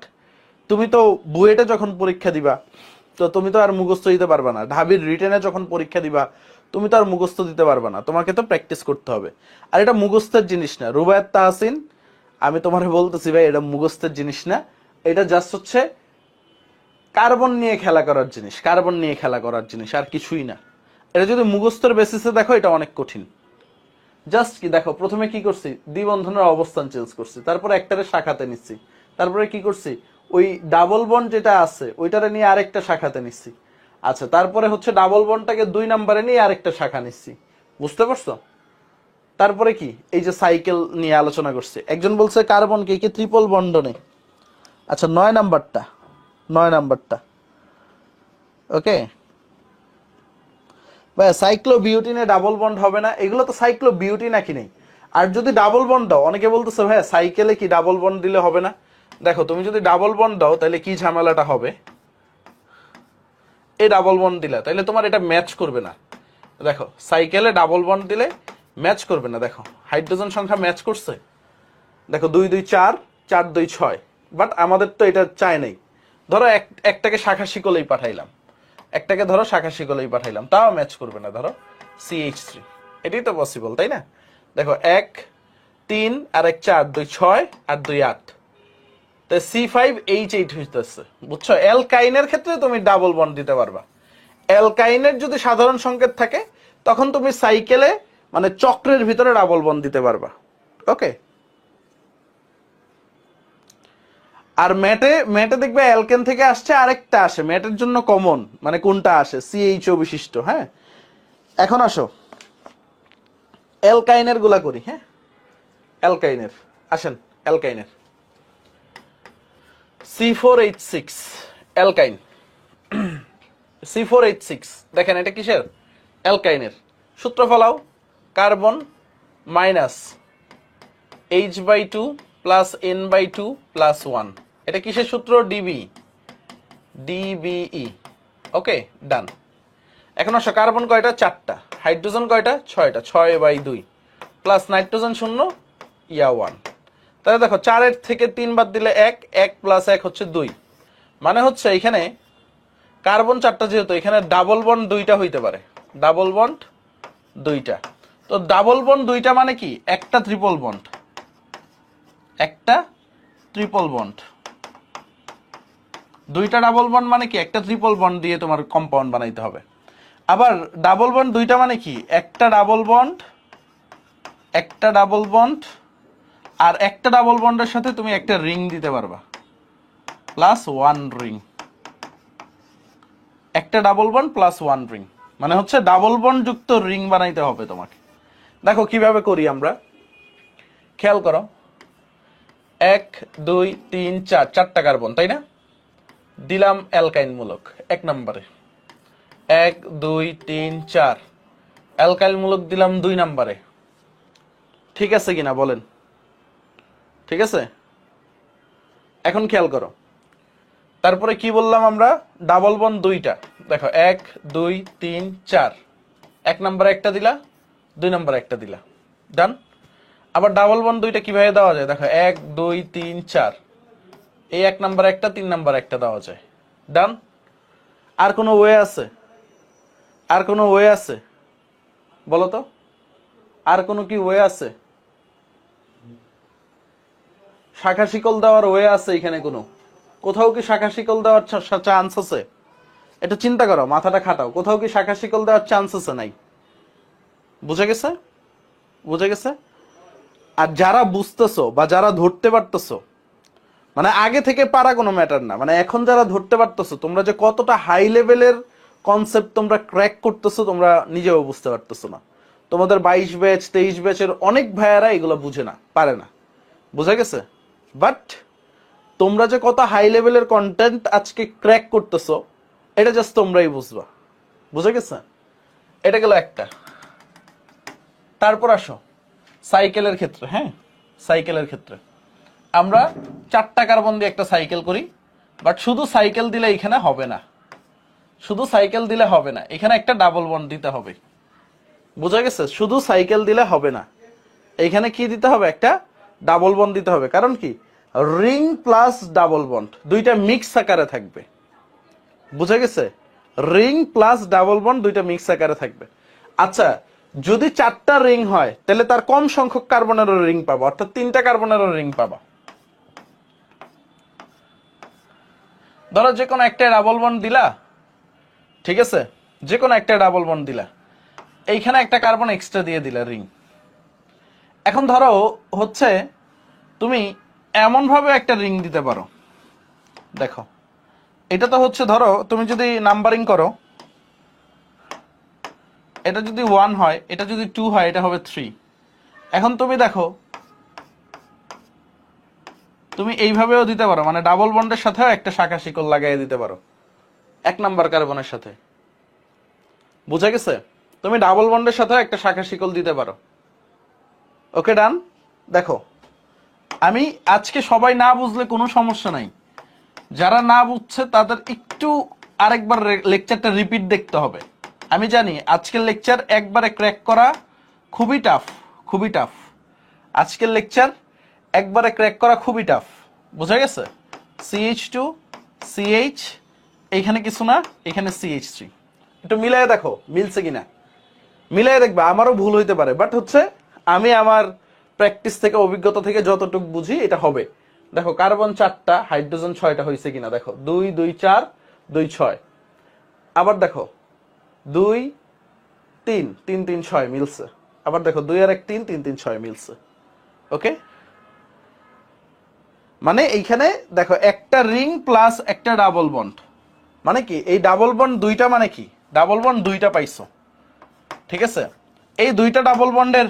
তুমি তো বুয়েটে যখন পরীক্ষা দিবা, তো তুমি তো আর মুখস্থ দিতে পারবা না। ঢাবির রিটেনে যখন পরীক্ষা দিবা, তুমি তো আর মুখস্থ দিতে পারবা না, তোমাকে তো প্র্যাকটিস করতে হবে। আর এটা মুখস্থের জিনিস না রুবায়াত তাহসিন, আমি তোমারে বলতেছি ভাই, এটা মুখস্থের জিনিস না। এটা জাস্ট হচ্ছে কার্বন নিয়ে খেলা করার জিনিস, কার্বন নিয়ে খেলা করার জিনিস, আর কিছুই না। এটা যদি মুখস্থের বেসিসে দেখো, এটা অনেক কঠিন। জাস্ট কি দেখো, প্রথমে কি করছি? দ্বিবন্ধনের অবস্থান চেঞ্জ করছি, তারপরে একটারে শাখাতে নিচ্ছি, তারপরে কি করছি? ওই ডাবল বন্ড যেটা আছে ওইটারে নিয়ে আরেকটা শাখাতে নিচ্ছি। আচ্ছা, তারপরে হচ্ছে ডাবল বন্ডটাকে 2 নম্বরে নিয়ে আরেকটা শাখা নিচ্ছি। বুঝতে পারছো? তারপরে কি, এই যে সাইকেল নিয়ে আলোচনা করছে। একজন বলছে কার্বন কে কি ট্রিপল বন্ডনে। আচ্ছা, 9 নাম্বারটা, 9 নাম্বারটা। ওকে ভাই, সাইক্লোবিউটিনে ডাবল বন্ড হবে না, এগুলো তো সাইক্লোবিউটিন নাকি নেই। আর যদি ডাবল বন্ড দাও, অনেকে বলতেছে ভাই সাইকেলে কি ডাবল বন্ড দিলে হবে না? দেখো, তুমি যদি ডাবল বন্ড দাও তাহলে কি ঝামেলাটা হবে? এই ডাবল বন্ড দিলা, তাহলে তোমার এটা ম্যাচ করবে না। দেখো, সাইকেলে ডাবল বন্ড দিলে ম্যাচ করবে না। দেখো হাইড্রোজেন সংখ্যা ম্যাচ করছে। দেখো 2 2 4, 4 2 6, বাট আমাদের তো এটা চাই নাই। ধরো একটাকে শাখা শিকলেই পাঠাইলাম, একটাকে ধরো শাখা শিকলেই পাঠাইলাম, তাও ম্যাচ করবে না। ধরো CH3, এটাই তো পসিবল, তাই না? দেখো 1 3 আর 1 4, 2 6 আর 2 8, তাই C5H8 হইতেছে। বুঝছো? অ্যালকাইনের ক্ষেত্রে তুমি ডাবল বন্ড দিতে পারবা। অ্যালকাইনের যদি সাধারণ সংকেত থাকে, তখন তুমি সাইকেলে মানে চক্রের ভিতরে ডাবল বন্ড দিতে পারবা। ওকে, আর ম্যাটে ম্যাটে দেখবে অ্যালকেন থেকে আসছে, আরেকটা আসে ম্যাটের জন্য কমন, মানে কোনটা আসে? CHO বিশিষ্ট। হ্যাঁ, এখন আসো অ্যালকাইনের গুলা করি। হ্যাঁ, অ্যালকাইনের আসেন, অ্যালকাইনের C4H6 অ্যালকাইন। C4H6 দেখেন, এটা কিসের? অ্যালকাইনের। সূত্র ফলাও, carbon minus H/2 plus N/2 plus 1। এটা কিসের সূত্র? DBE। ওকে, ডান। এখন আসো, কার্বন কয়টা? 4টা। হাইড্রোজেন কয়টা? 6টা। 6/2 প্লাস নাইট্রোজেন 0, ইয়া 1। তাহলে দেখো, 4-এর থেকে 3 বাদ দিলে 1, 1 প্লাস 1 হচ্ছে 2। মানে হচ্ছে এখানে কার্বন 4টা, যেহেতু এখানে ডাবল বন্ড 2টা হইতে পারে। ডাবল বন্ড 2টা। তো ডাবল বন্ড 2টা মানে কি? একটা ট্রিপল বন্ড, একটা ট্রিপল বন্ড। 2টা ডাবল বন্ড মানে কি? একটা ট্রিপল বন্ড দিয়ে তোমার কম্পাউন্ড বানাইতে হবে। আবার ডাবল বন্ড দুইটা মানে কি, একটা ডাবল বন্ড আর একটা ডাবল বন্ডের সাথে তুমি একটা রিং দিতে পারবা, প্লাস ওয়ান রিং। একটা double bond plus one ring মানে হচ্ছে ডাবল বন্ড যুক্ত রিং বানাইতে হবে তোমাকে। দেখো কিভাবে করি আমরা, খেয়াল করো, 1 2 3 4, 4টা কার্বন, তাই না? দিলাম অ্যালকাইন মূলক 1 নম্বরে, 1 2 3 4। অ্যালকাইল মূলক দিলাম 2 নম্বরে। ঠিক আছে কিনা বলেন? ঠিক আছে। এখন খেয়াল করো, তারপরে কি বললাম আমরা, ডাবল বন্ড দুইটা। দেখো 1 2 3 4, 1 নম্বরে একটা দিলা, 2 নম্বরে একটা দিলা, ডান। আবার ডাবল বন্ড দুইটা কিভাবে দেওয়া যায়, দেখো 1 2 3 4, এই 1 নম্বরে একটা, 3 নম্বরে একটা দেওয়া যায়, ডান। আর কোনো ওয়ে আছে? আর কোনো ওয়ে আছে বলো তো? আর কোনো কি ওয়ে আছে? শাখা শিকল দেওয়ার ওয়ে আছে এখানে কোনো? কোথাও কি শাখা শিকল দেওয়ার চান্স আছে? এটা চিন্তা করো, মাথাটা খাটাও, কোথাও কি শাখা শিকল দেওয়ার চান্স আছে? নাই। বুঝে গেছে? বুঝে গেছে? আর যারা বুঝতেছো বা যারা ধরতে পারতেছো, মানে আগে থেকে পারা কোনো ম্যাটার না, মানে এখন যারা ধরতে পারতেছো, তোমরা যে কতটা হাই লেভেলের কনসেপ্ট তোমরা ক্র্যাক করতেছো তোমরা নিজেও বুঝতে পারতেছো না। তোমাদের 22 ব্যাচ 23 ব্যাচের অনেক ভাইয়ারা এগুলো বুঝে না, পারে না। বুঝে গেছে? বাট তোমরা যে কত হাই লেভেলের কন্টেন্ট আজকে ক্র্যাক করতেছো এটা জাস্ট তোমরাই বুঝবা। বুঝে গেছে? এটা গেল একটা। তারপর আসো সাইকেলের ক্ষেত্রে। হ্যাঁ, সাইকেলের ক্ষেত্রে আমরা 4টা কার্বন দিয়ে একটা সাইকেল করি, বাট শুধু সাইকেল দিলে এখানে হবে না, শুধু সাইকেল দিলে হবে না, এখানে একটা ডাবল বন্ড দিতে হবে। বুঝা গেছে? শুধু সাইকেল দিলে হবে না, এখানে কি দিতে হবে, একটা ডাবল বন্ড দিতে হবে। কারণ কি, রিং প্লাস ডাবল বন্ড দুইটা মিক্স আকারে থাকবে। বুঝা গেছে? রিং প্লাস ডাবল বন্ড দুইটা মিক্স আকারে থাকবে। আচ্ছা, যদি 4টা রিং হয় তাহলে তার কম সংখ্যক কার্বনেরও রিং পাবো, অর্থাৎ 3টা কার্বনেরও রিং পাবা। ধরো যে কোনো একটা ডাবল বন্ড দিলা, ঠিক আছে, যে কোনো একটা ডাবল বন্ড দিলা, এইখানে একটা কার্বন এক্সট্রা দিয়ে দিলা রিং। এখন ধরো হচ্ছে তুমি এমন ভাবে একটা রিং দিতে পারো, দেখো এটা তো হচ্ছে, ধরো তুমি যদি নাম্বারিং করো, এটা যদি 1 হয়, এটা যদি 2 হয়, এটা হবে 3। এখন তুমি দেখো, তুমি এইভাবেও দিতে পারো, মানে ডাবল বন্ডের সাথেও একটা শাখা শিকল লাগাই দিতে পারো 1 নাম্বার কার্বনের সাথে। বুঝা গেছে? তুমি ডাবল বন্ডের সাথেও একটা শাখা শিকল দিতে পারো। ওকে, ডান। দেখো আমি আজকে সবাই না বুঝলে কোনো সমস্যা নাই, যারা না বুঝছে তাদের একটু আরেকবার লেকচারটা রিপিট দেখতে হবে। আমি জানি আজকের লেকচার একবারে ক্র্যাক করা খুবই টাফ, খুবই টাফ। আজকের লেকচার একবারে ক্র্যাক করা খুবই টাফ। বুঝা গেছে? CH2 CH, এইখানে কিছু না, এখানে CH3। একটু মিলাই দেখো মিলছে কিনা, মিলাই দেখবে। আমারও ভুল হইতে পারে, বাট হচ্ছে আমি আমার প্র্যাকটিস থেকে, অভিজ্ঞতা থেকে যতটুকু বুঝি এটা হবে। দেখো কার্বন 4টা, হাইড্রোজেন 6টা হয়েছে কিনা দেখো, 2 2 4 2 6। আবার দেখো 2 3 3 3 6 মিলছে। আবার দেখো 2 আর 1 3 3 3 6 মিলছে। ওকে, মানে এইখানে দেখো একটা রিং প্লাস একটা ডাবল বন্ড, মানে কি এই ডাবল বন্ড দুইটা, মানে কি ডাবল বন্ড দুইটা পাইছো। ঠিক আছে, এই দুইটা ডাবল বন্ডের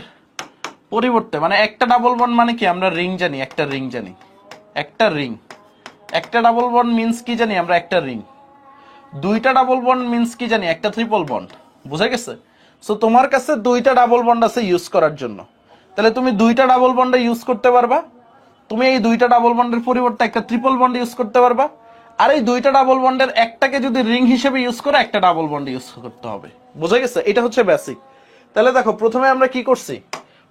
পরিবর্তে, মানে একটা ডাবল বন্ড মানে কি, আমরা রিং জানি, একটা রিং জানি, একটা রিং। একটা ডাবল বন্ড মিন্স কি জানি আমরা, একটা রিং। দুইটা ডাবল বন্ড মিন্স কি জানি, একটা ট্রিপল বন্ড। বুঝা গেছে? সো তোমার কাছে দুইটা ডাবল বন্ড আছে ইউজ করার জন্য, তাহলে তুমি দুইটা ডাবল বন্ডে ইউজ করতে পারবা। তুমি এই দুইটা ডাবল বন্ডের পরিবর্তে একটা ট্রিপল বন্ড ইউজ করতে পারবা। আর এই দুইটা ডাবল বন্ডের একটাকে যদি রিং হিসেবে ইউজ করে একটা ডাবল বন্ড ইউজ করতে হবে। বুঝা গেছে? এটা হচ্ছে বেসিক। তাহলে দেখো প্রথমে আমরা কি করছি,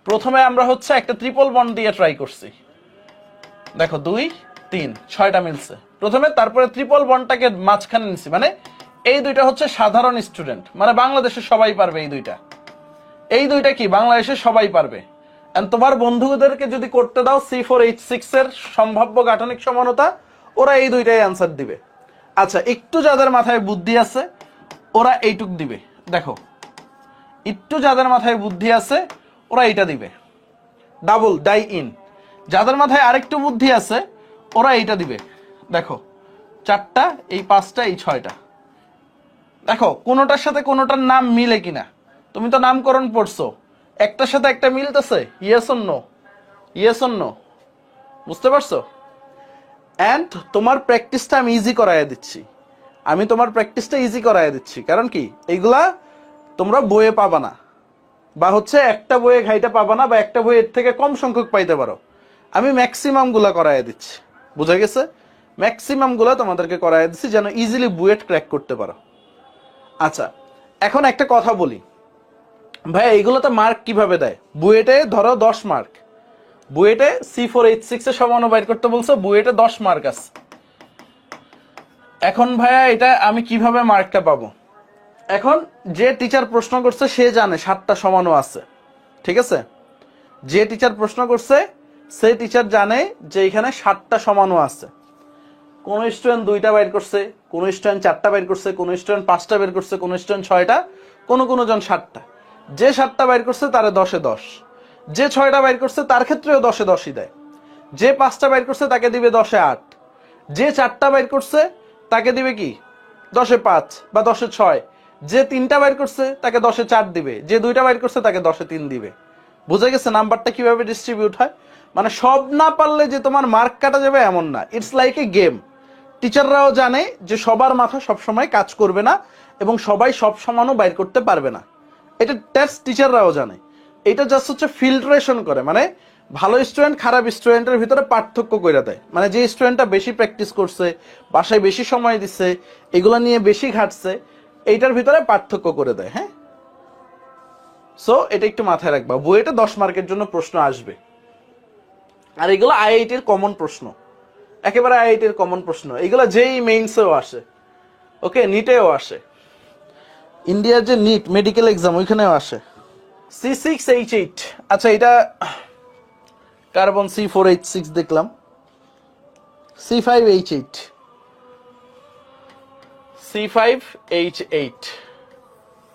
প্রথমে আমরা হচ্ছে একটা ট্রিপল বন্ড দিয়ে ট্রাই করছি। দেখো 2 3 6টা মিলছে প্রথমে, তারপরে ট্রিপল বন্ডটাকে মাঝখানে নিছি, মানে এই দুইটা হচ্ছে সাধারণ স্টুডেন্ট, মানে বাংলাদেশের সবাই পারবে এই দুইটা। এই দুইটা কি বাংলাদেশের সবাই পারবে। এন্ড তোমার বন্ধুদেরকে যদি করতে দাও C4H6 এর সম্ভাব্য গাঠনিক সমানতা, ওরা এই দুইটাই অ্যান্সার দিবে। আচ্ছা, একটু যাদের মাথায় বুদ্ধি আছে ওরা এইটুক দিবে, দেখো একটু যাদের মাথায় বুদ্ধি আছে ওরা এটা দিবে, ডাবল ডাই ইন। যাদের মাথায় আরেকটু বুদ্ধি আছে ওরা এইটা দিবে, দেখো 4টা, এই 5টা, এই 6টা। দেখো কোনোটার সাথে কোনোটার নাম মিলে কিনা, তুমি তো নামকরণ পড়ছো, একটার সাথে একটা মিলতেছে, yes or no, yes or no, বুঝতে পারছো? অ্যান্ড তোমার প্র্যাকটিসটা আমি ইজি করাইয়া দিচ্ছি, আমি তোমার প্র্যাকটিসটা ইজি করাইয়া দিচ্ছি। কারণ কি এইগুলা তোমরা বইয়ে পাবা না, বা হচ্ছে একটা বইয়ে ঘাইটা পাবা না, বা একটা বইয়ের থেকে কম সংখ্যক পাইতে পারো। আমি ম্যাক্সিমাম গুলা করাইয়া দিচ্ছি, বুঝা গেছে? ম্যাক্সিমাম গুলা তোমাদেরকে করাইয়া দিচ্ছি যেন ইজিলি বুয়েট ক্র্যাক করতে পারো। আচ্ছা, এখন একটা কথা বলি ভাই, এইগুলোতে মার্ক কিভাবে দেয়? বুয়েটে ধরো 10 মার্ক, বুয়েটে C4H6 এর সমানো বাইর করতে বলছো, বুয়েটে 10 মার্ক আছে। এখন ভাইয়া এটা আমি কিভাবে মার্কটা পাবো? এখন যে টিচার প্রশ্ন করছে সে জানে 7টা সমানো আছে, ঠিক আছে? যে টিচার প্রশ্ন করছে সেই টিচার জানে যে এখানে 7টা সমানো আছে। কোন স্টুডেন্ট 2টা বাইর করছে, কোন স্টুডেন্ট 4টা বাইর করছে, কোন স্টুডেন্ট 5টা বের করছে, কোন স্টুডেন্ট 6টা, কোন জন 7টা। যে 7টা বাইর করছে তারে 10-এ 10, যে 6টা বাইর করছে তার ক্ষেত্রেও 10-এ 10ই দেয়, যে 5টা বাইর করছে তাকে দিবে 10-এ 8, যে 4টা বাইর করছে তাকে দিবে কি 10-এ 5 বা 10-এ 6, যে 3টা বাইর করছে তাকে 10-এ 4 দিবে, যে 2টা বাইর করছে তাকে 10-এ 3 দিবে। বুঝে গেছে নাম্বারটা কিভাবে ডিস্ট্রিবিউট হয়? মানে সব না পারলে যে তোমার মার্ক কাটা যাবে এমন না, ইটস লাইক এ গেম। টিচাররাও জানে যে সবার মাথা সবসময় কাজ করবে না এবং সবাই সব সমানও বাইর করতে পারবে না, এটা টেস্ট টিচাররাও জানে। এটা জাস্ট হচ্ছে ফিল্ট্রেশন করে, মানে ভালো স্টুডেন্ট খারাপ স্টুডেন্টের ভিতরে পার্থক্য করে দেয়। মানে যে স্টুডেন্টটা বেশি প্র্যাকটিস করছে, বাসায় বেশি সময় দিচ্ছে, এগুলো নিয়ে বেশি ঘাটছে, এইটার ভিতরে পার্থক্য করে দেয়। হ্যাঁ, সো এটা একটু মাথায় রাখবা, বুয়েটে 10 মার্কের জন্য প্রশ্ন আসবে। আর এগুলো আইআইটির কমন প্রশ্ন, একেবারে আইআইটির কমন প্রশ্ন, এগুলো যেই মেইনসেও আসে, ওকে, নিটেও আসে, ইন্ডিয়ার যে নিট মেডিকেল এক্সাম ওইখানেও আসে। C6H8, আচ্ছা এটা কার্বন C4H6 দেখলাম, C5H8, C5H8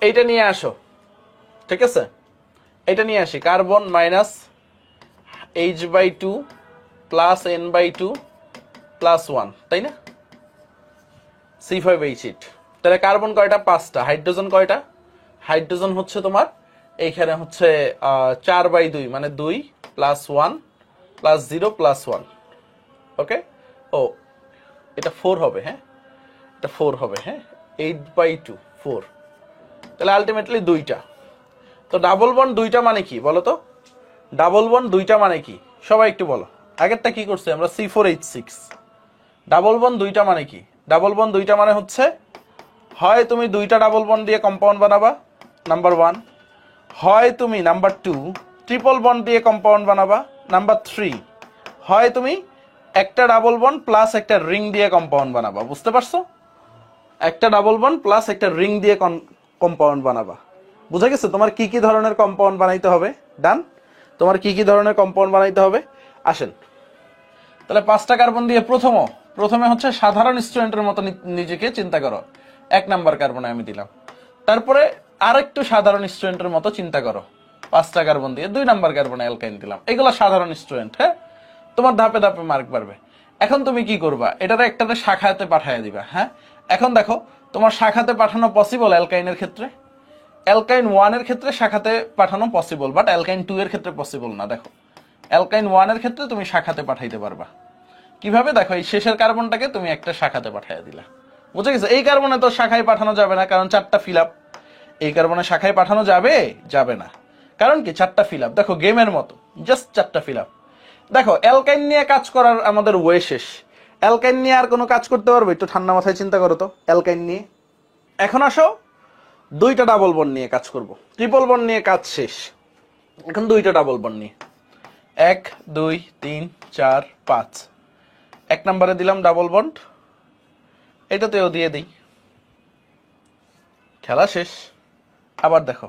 এইটা নিয়ে আসো, ঠিক আছে? এটা নিয়ে আসি, carbon minus H/2 plus N/2 plus 1, তাই না? C5H8, তাহলে কার্বন কয়টা? 5টা। হাইড্রোজেন কয়টা? হাইড্রোজেন হচ্ছে তোমার এইখানে হচ্ছে 4/2, মানে 2 প্লাস 1 প্লাস 0 প্লাস 1, ওকে। ও এটা 4 হবে, হ্যাঁ এটা 4 হবে, হ্যাঁ 8/2 4, তাহলে আলটিমেটলি 2টা। তো ডাবল বন্ড 2টা মানে কি বলো তো? ডাবল বন্ড 2টা মানে কি সবাই একটু বলো। আগেরটা কি করছে আমরা? C4H6। ডাবল বন্ড 2টা মানে কি? ডাবল বন্ড 2টা মানে হচ্ছে হয় তুমি 2টা ডাবল বন্ড দিয়ে কম্পাউন্ড বানাবা, নাম্বার 1, হয় তুমি নাম্বার 2 ট্রিপল বন্ড দিয়ে কম্পাউন্ড বানাবা, নাম্বার 3, হয় তুমি একটা ডাবল বন্ড প্লাস একটা রিং দিয়ে কম্পাউন্ড বানাবা। বুঝতে পারছো? একটা ডাবল বন্ড প্লাস একটা রিং দিয়ে কম্পাউন্ড বানাবা। বুঝা গেছে তোমার কি কি ধরনের কম্পাউন্ড বানাইতে হবে? ডান, তোমার কি কি ধরনের কম্পাউন্ড বানাইতে হবে? আসেন তাহলে 5টা কার্বন দিয়ে প্রথমে হচ্ছে সাধারণ স্টুডেন্টের মতো নিজেকে চিন্তা করো, 1 নাম্বার কার্বনে আমি দিলাম। তারপরে আরেকটু সাধারণ স্টুডেন্টের মতো চিন্তা করো, 5টা কার্বন দিয়ে 2 নাম্বার কার্বনে অ্যালকাইন দিলাম। এগুলো সাধারণ স্টুডেন্ট, হ্যাঁ, তোমার ধাপে ধাপে মার্ক বাড়বে। এখন তুমি কি করবা? এটাতে একটাতে শাখাতে পাঠিয়ে দিবা। হ্যাঁ, এখন দেখো তোমার শাখাতে পাঠানো পসিবল অ্যালকাইনের ক্ষেত্রে, অ্যালকাইন 1 এর ক্ষেত্রে শাখাতে পাঠানো পসিবল, বাট অ্যালকাইন 2 এর ক্ষেত্রে পসিবল না। দেখো অ্যালকাইন 1 এর ক্ষেত্রে তুমি শাখাতে পাঠাইতে পারবা কিভাবে? দেখো এই শেষের কার্বনটাকে তুমি একটা শাখাতে পাঠিয়ে দিলা, বুঝে গেছে? এই কার্বনে তো শাখায় পাঠানো যাবে না, কারণ 4টা ফিল আপ। এই কার্বনে শাখায় পাঠানো যাবে না, কারণ কি 4টা ফিল আপ। দেখো গেমের মতো জাস্ট 4টা ফিল আপ। দেখো অ্যালকাইন নিয়ে কাজ করার আমাদের ওয়ে শেষ, অ্যালকাইন নিয়ে আর কোনো কাজ করতে পারবে? একটু ঠান্ডা মাথায় চিন্তা করো তো অ্যালকাইন নিয়ে। এখন আসো 2টা ডাবল বন্ড নিয়ে কাজ করব, ট্রিপল বন্ড নিয়ে কাজ শেষ, এখন 2টা ডাবল বন্ড নিয়ে 1 2 3 4 5। 1 নম্বরে দিলাম ডাবল বন্ড, এটাতেও দিয়ে দিই, খেলা শেষ। আবার দেখো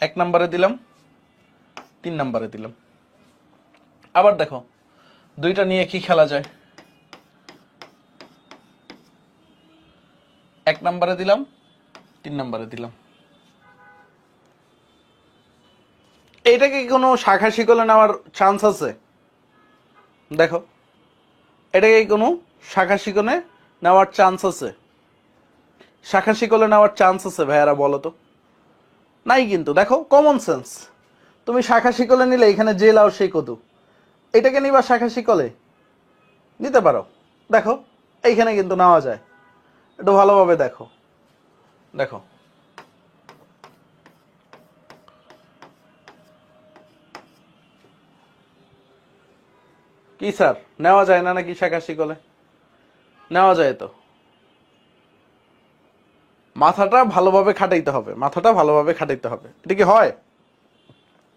1 নম্বরে দিলাম, 3 নম্বরে দিলাম। আবার দেখো 2টা নিয়ে কি খেলা যায়? 1 নম্বরে দিলাম, 3 নম্বরে দিলাম। এইটা কি কোনো শাখা শিকলে নেওয়ার চান্স আছে? দেখো, এটা কি কোনো শাখা শিকলে নেওয়ার চান্স আছে? শাখা শিকলে নেওয়ার চান্স আছে ভাইয়ারা, বলো তো? নাই কিন্তু। দেখো, কমন সেন্স। তুমি শাখা শিকলে নিলে এখানে যে লাও সেই কদু, এটাকে নিবা শাখা শিকলে, নিতে পারো। দেখো, এইখানে কিন্তু নেওয়া যায়। একটু ভালোভাবে দেখো, দেখো কি স্যার, নেওয়া যায় না নাকি শাখা শিকলে? নেওয়া যায় তো। মাথাটা ভালোভাবে খাটাইতে হবে, মাথাটা ভালোভাবে খাটাইতে হবে। এটা কি হয়?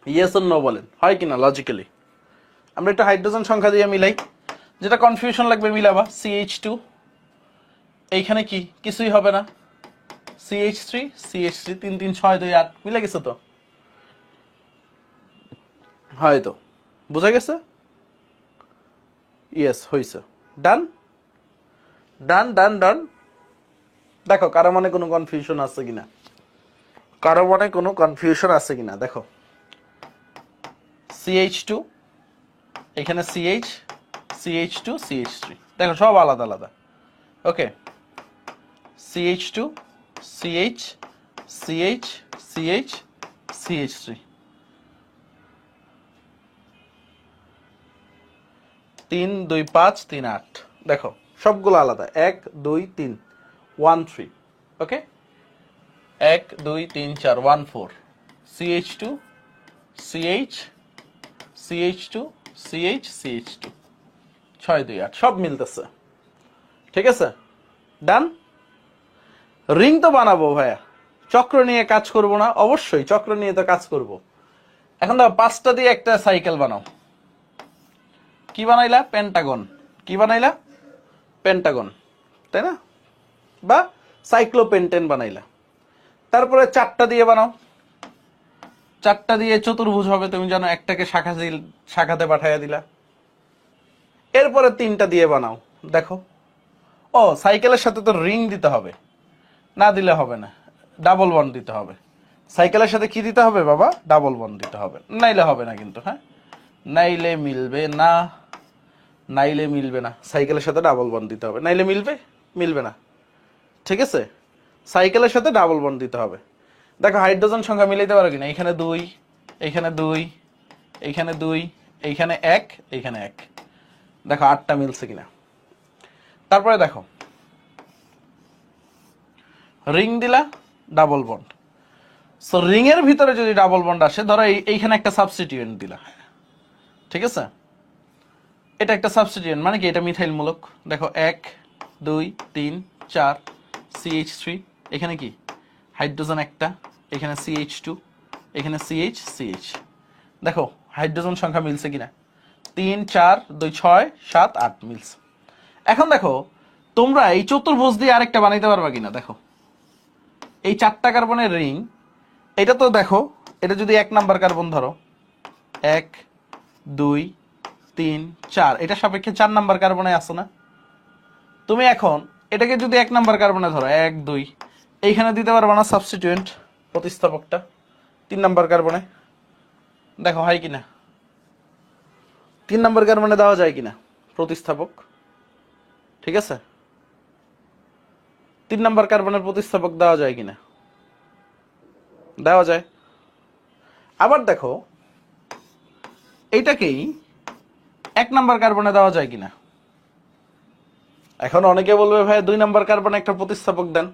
ইয়েস অর নো বলেন, হয় কিনা লজিক্যালি? আমরা একটু হাইড্রোজেন সংখ্যা দিয়ে মিলাই, যেটা কনফিউশন লাগবে মিলাবা। CH2, এইখানে কি কিছুই হবে না। CH3, CH3, 3 3 6 2 8, মিলে গেছে তো? হয়তো বোঝা গেছে। ইয়েস, হয়েছে। ডান ডান ডান ডান। দেখো কারো মনে কোনো কনফিউশন আছে কিনা, কারো মনে কোনো কনফিউশন আছে কিনা দেখো। CH2, এখানে CH, CH2, CH3, দেখো সব আলাদা আলাদা। ওকে, CH2, CH, CH, CH, CH3, 3 2 5 3 8, দেখো সবগুলো আলাদা। 1 2 3 1 3। ওকে, 1 2 3 4 1 4, CH2, CH, CH2, CH, CH2, 6 2 8, সব মিলতেছে। ঠিক আছে, ডান। রিং তো বানাবো ভাইয়া, চক্র নিয়ে কাজ করব না? অবশ্যই চক্র নিয়ে তো কাজ করব। এখন দাও 5টা দিয়ে একটা সাইকেল বানাও। কি বানাইলা? পেন্টাগন। কি বানাইলা? পেন্টাগন, তাই না? বা সাইক্লোপেন্টেন বানাইলা। তারপরে 4টা দিয়ে বানাও। 4টা দিয়ে চতুর্ভুজ হবে, তুমি জানো। একটাকে শাখাতে পাঠাইয়া দিলা। এরপরে 3টা দিয়ে বানাও। দেখো, ও সাইকেলের সাথে তো রিং দিতে হবে, না দিলে হবে না। ডাবল বন্ড দিতে হবে। সাইকেলের সাথে কি দিতে হবে বাবা? ডাবল বন্ড দিতে হবে, নাইলে হবে না কিন্তু। হ্যাঁ, নাইলে মিলবে না, নাইলে মিলবে না। সাইকেলের সাথে ডাবল বন্ড দিতে হবে, নাইলে মিলবে? মিলবে না। ঠিক আছে, সাইকেলের সাথে ডাবল বন্ড দিতে হবে। দেখো হাইড্রোজেন সংখ্যা মিলাইতে পারো কিনা? এখানে 2, এইখানে 2, এইখানে 2, এইখানে 1, এইখানে 1। দেখো 8টা মিলছে কিনা। তারপরে দেখো, রিং দিলা, ডাবল বন্ড। সো রিং এর ভিতরে যদি ডাবল বন্ড আসে, ধরো এইখানে একটা সাবস্টিটিউয়েন্ট দিলা। ঠিক আছে, এটা একটা সাবস্টিটিউয়েন্ট, মানে কি? এটা মিথাইল মূলক। দেখো 1 2 3 4, CH3, এখানে কি হাইড্রোজেন একটা, এখানে CH2, এখানে CH, CH। দেখো হাইড্রোজেন সংখ্যা মিলছে কিনা? 3 4 2 6 7 8 মিলছে। এখন দেখো তোমরা এই চতুর্ভুজ দিয়ে আরেকটা বানাইতে পারবা কিনা? দেখো এই 4টা কার্বনের রিং, এটা তো দেখো, এটা যদি 1 নাম্বার কার্বন ধরো, 1 2 3 4, এটা সাপেক্ষে 4 নাম্বার কার্বনে আছে না? তুমি এখন এটাকে যদি 1 নাম্বার কার্বনে ধরো, 1 2, এইখানে দিতে পারবা না সাবস্টিটিউয়েন্ট, প্রতিস্থাপকটা 3 নাম্বার কার্বনে? দেখো হয় কিনা? 3 নাম্বার কার্বনে দেওয়া যায় কিনা প্রতিস্থাপক? ঠিক আছে, 3 নাম্বার কার্বনের প্রতিস্থাপক দেওয়া যায় কিনা? দেওয়া যায়। আবার দেখো এইটাকেই 1 নাম্বার কার্বনে দেওয়া যায় কিনা? এখন অনেকে বলবে ভাই 2 নাম্বার কার্বনে একটা প্রতিস্থাপক দেন।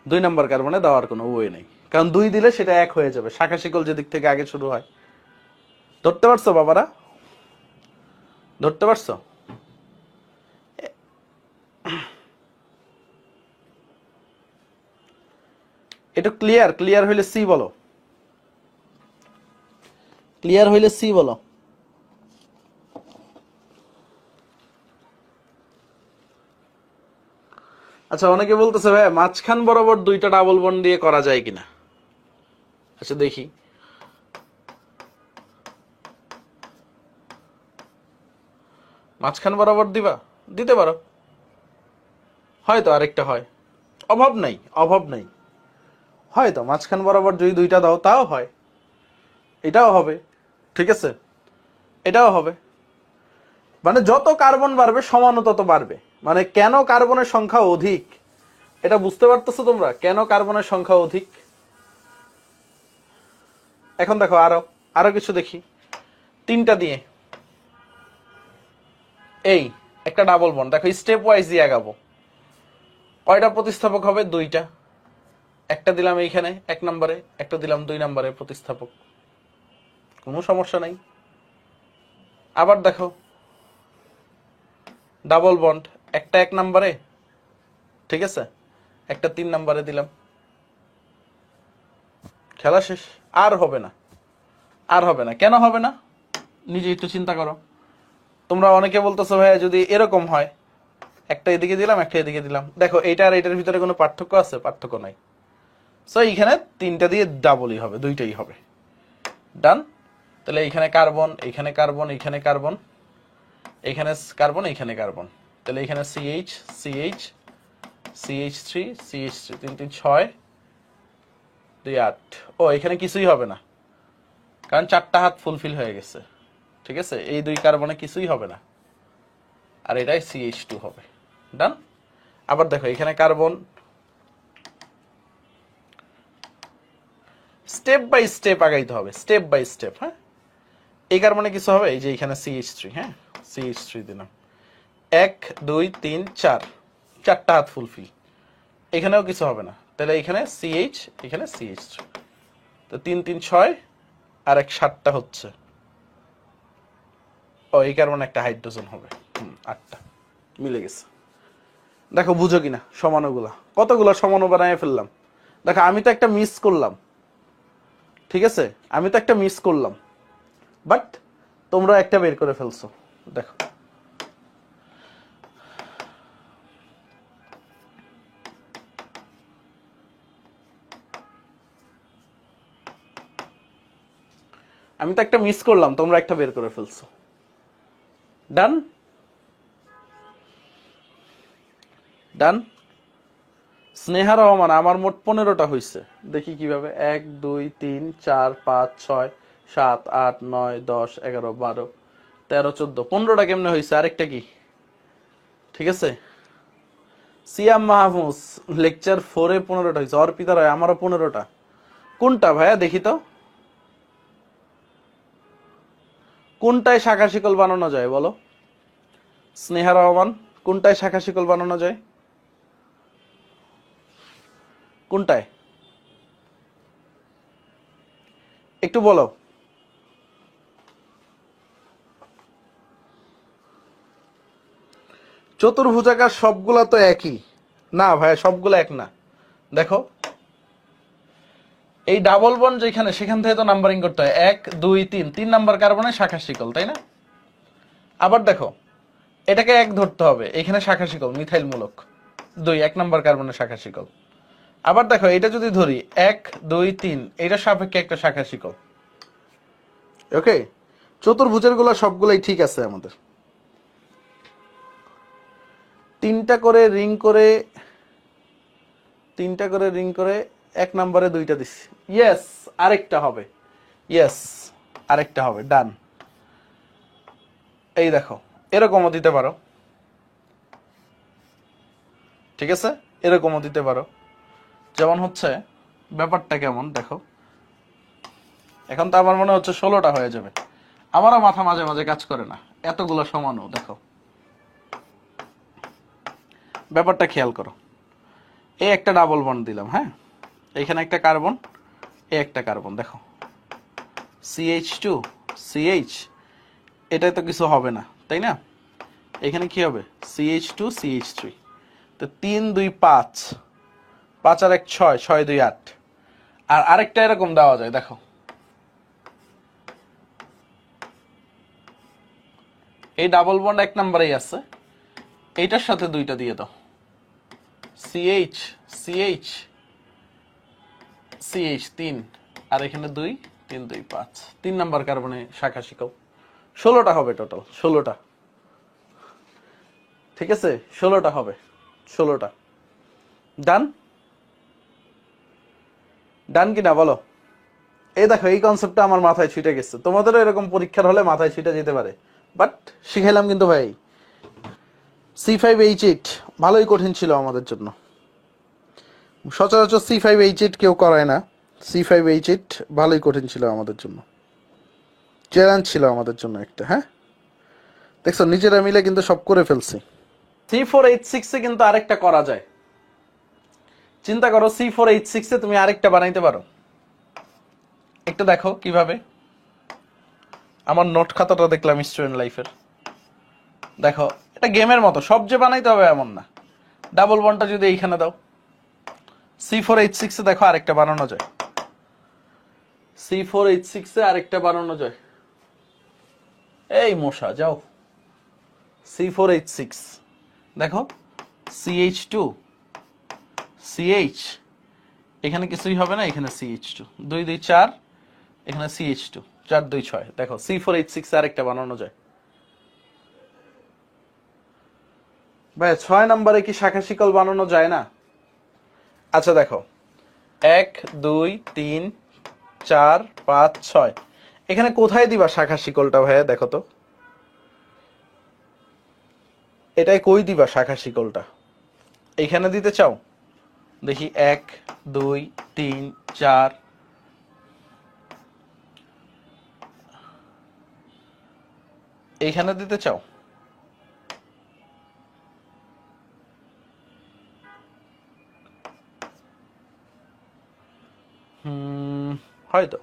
2 নাম্বার কার্বনে দেওয়ার কোনো ওয়ে নেই, কারণ 2 দিলে সেটা 1 হয়ে যাবে। শাখা শিকল যেদিক থেকে আগে শুরু হয়। ধরতে পারছো বাবারা? ধরতে পারছো? এটা ক্লিয়ার? ক্লিয়ার হইলে সি বলো, ক্লিয়ার হইলে সি বলো। আচ্ছা, অনেকে বলতেছে ভাই মাঝখান বরাবর 2টা ডাবল বন্ড দিয়ে করা যায় কিনা। আচ্ছা দেখি, মাঝখান বরাবর দিবা? দিতে পারো, হয়তো আরেকটা হয়, অভাব নাই, অভাব নাই। হয়তো মাঝখান বরাবর যদি দুইটা দাও তাও হয়, এটাও হবে, ঠিক আছে, এটাও হবে। মানে যত কার্বন বাড়বে সমানও তত বাড়বে। মানে কেন কার্বনের সংখ্যা অধিক এটা বুঝতে পারতেছো তোমরা, কেন কার্বনের সংখ্যা অধিক? এখন দেখো আরো আরো কিছু দেখি, তিনটা দিয়ে এই একটা ডাবল বন্ড, দেখো স্টেপ ওয়াইজ দিয়ে আগাবো। কয়টা প্রতিস্থাপক হবে? দুইটা। একটা দিলাম এইখানে 1 নম্বরে, একটা দিলাম 2 নম্বরে প্রতিস্থাপক, কোনো সমস্যা নাই। আবার দেখো ডাবল বন্ড, একটা 1 নম্বরে, ঠিক আছে, একটা 3 নম্বরে দিলাম, খেলা শেষ। আর হবে না, আর হবে না। কেন হবে না নিজে একটু চিন্তা করো। তোমরা অনেকে বলতেছো ভাইয়া যদি এরকম হয়, একটা এদিকে দিলাম একটা এদিকে দিলাম, দেখো এইটা আর এটার ভিতরে কোনো পার্থক্য আছে? পার্থক্য নাই। সো এইখানে তিনটা দিয়ে ডাবলই হবে, দুইটাই হবে। ডান। তাহলে এইখানে কার্বন, এইখানে কার্বন, এইখানে কার্বন, এইখানে কার্বন, এইখানে কার্বন, তাহলে এইখানে CH CH CH3 CH3, 3 3 6 2 8। ও এখানে কিছুই হবে না, কারণ 4টা হাত ফুলফিল হয়ে গেছে, ঠিক আছে, এই 2 কার্বনে কিছুই হবে না, আর এটাই CH2 হবে। ডান। আবার দেখো এখানে কার্বন, স্টেপ বাই স্টেপ আগাইতে হবে, স্টেপ বাই স্টেপ। হ্যাঁ, এই কার্বনে কিছু হবে, এই যে এখানে CH3, হ্যাঁ CH3 দিলাম, 1 2 3 4, 4টা হাত ফুলফিল, এখানেও কিছু হবে না, তাহলে এখানে CH, এখানে CH3, তো 3 3 6 আর 1 7টা হচ্ছে। ও এই কার্বনে একটা হাইড্রোজেন হবে, 8টা মিলে গেছে। দেখো বুঝো কিনা সমানুগুলা, কতগুলো সমানু বানায় ফেললাম। দেখো আমি তো একটা মিস করলাম, ঠিক আছে, আমি তো একটা মিস করলাম, বাট তোমরা একটা বের করে ফেলছো। দেখো আমি তো একটা মিস করলাম, তোমরা একটা বের করে ফেলছো। ডান। ডান। স্নেহা রহমান, আমার মোট 15টা হয়েছে, দেখি কিভাবে। 1 2 3 4 5 6 7 8 9 10 11 12 13 14 15টা কেমনে হয়েছে? আরেকটা কি? ঠিক আছে, সিয়াম মাহফুজ লেকচার 4-এ 15টা হয়েছে, অর্পিতা রায় আমারও 15টা। কোনটা ভাইয়া দেখি তো, কোনটায় শাখা শিকল বানানো যায় বলো? স্নেহা রহমান, কোনটায় শাখা শিকল বানানো যায়? কোনটায় একটু বলো। চতুর্ভুজাকার সবগুলা তো একই না ভাইয়া, সবগুলো এক না। দেখো এই ডাবল বন্ড যেখানে, সেখান থেকে তো নাম্বারিং করতে হয়, 1 2 3, 3 নাম্বার কার্বনের শাখা শিকল, তাই না? আবার দেখো এটাকে 1 ধরতে হবে, এখানে শাখা শিকল মিথাইল মূলক 2, 1 নাম্বার কার্বনের শাখা শিকল। আবার দেখো এটা যদি ধরি 1 2 3, এটা সাপেক্ষে একটা শাখা শিকল। ওকে, চতুর্ভুজের গুলো সবগুলাই ঠিক আছে আমাদের। তিনটা করে রিং করে, তিনটা করে রিং করে 1 নম্বরে 2টা দিচ্ছি। ইয়েস, আরেকটা হবে, ইয়েস আরেকটা হবে। ডান। এই দেখো এরকমও দিতে পারো, ঠিক আছে, এরকমও দিতে পারো। যেমন হচ্ছে ব্যাপারটা কেমন দেখো, এখন তো আমার মনে হচ্ছে 16টা হয়ে যাবে, আমারও মাথা মাঝে মাঝে কাজ করে না, এতগুলো সমানও। দেখো ব্যাপারটা খেয়াল করো, এই একটা ডাবল বন্ড দিলাম, হ্যাঁ, এখানে একটা কার্বন, এই একটা কার্বন, দেখো CH2 CH, এটাই তো কিছু হবে না, তাই না? এখানে কি হবে? CH2 CH3, তো 3 2 5, 5 আর 1 6, 6 2 8। আর আরেকটা এরকম দেওয়া যায়, দেখো এই ডাবল বন্ড 1 নম্বরেই আছে, এইটার সাথে 2টা দিয়ে দাও, CH CH CH 3, আর এখানে 2 3 2 5, 3 নাম্বার কার্বনে শাখা শিকল। 16টা হবে টোটাল, 16টা, ঠিক আছে, 16টা হবে, 16টা। ডান ডান কিনা বলো। এই দেখো এই কনসেপ্টটা আমার মাথায় ছুটে গেছে, তোমাদেরও এরকম পরীক্ষার হলে মাথায় ছুটে যেতে পারে, বাট শিখাইলাম কিন্তু ভাই। C5H8 ভালোই কঠিন ছিল আমাদের জন্য, সচরাচর C5H8 কেউ করায় না। C5H8 ভালোই কঠিন ছিল আমাদের জন্য, চ্যালেঞ্জ ছিল আমাদের জন্য একটা। হ্যাঁ দেখছো নিজেরা মিলে কিন্তু সব করে ফেলছি। C4H6 এ কিন্তু আরেকটা করা যায়, চিন্তা করো C4H6 এ তুমি আরেকটা বানাইতে পারো, একটু দেখো কিভাবে। আমার নোট খাতাটা দেখলাম স্টুডেন্ট লাইফের, দেখো এটা গেমের মতো, সব যে বানাইতে হবে এমন না। ডাবল বন্ডটা যদি এইখানে দাও, C4H6 এ দেখো আরেকটা বানানো যায়, C4H6 এ আরেকটা বানানো যায়। এই মশা যাও, C4H6 দেখো, CH2 CH, এখানে কিছুই হবে না, এখানে CH2, 2 2 4, এখানে CH2, 4 2 6, দেখো C4H6 আরেকটা বানানো যায়। ভাই 6 নম্বরে কি শাখা শিকল বানানো যায় না? আচ্ছা দেখো 1 2 3 4 5 6, এখানে কোথায় দিবা শাখা শিকলটা ভাইয়া দেখো তো, এটাই কই দিবা শাখা শিকলটা? এইখানে দিতে চাও? দেখি 1 2 3 4, এইখানে দিতে চাও? হয়তো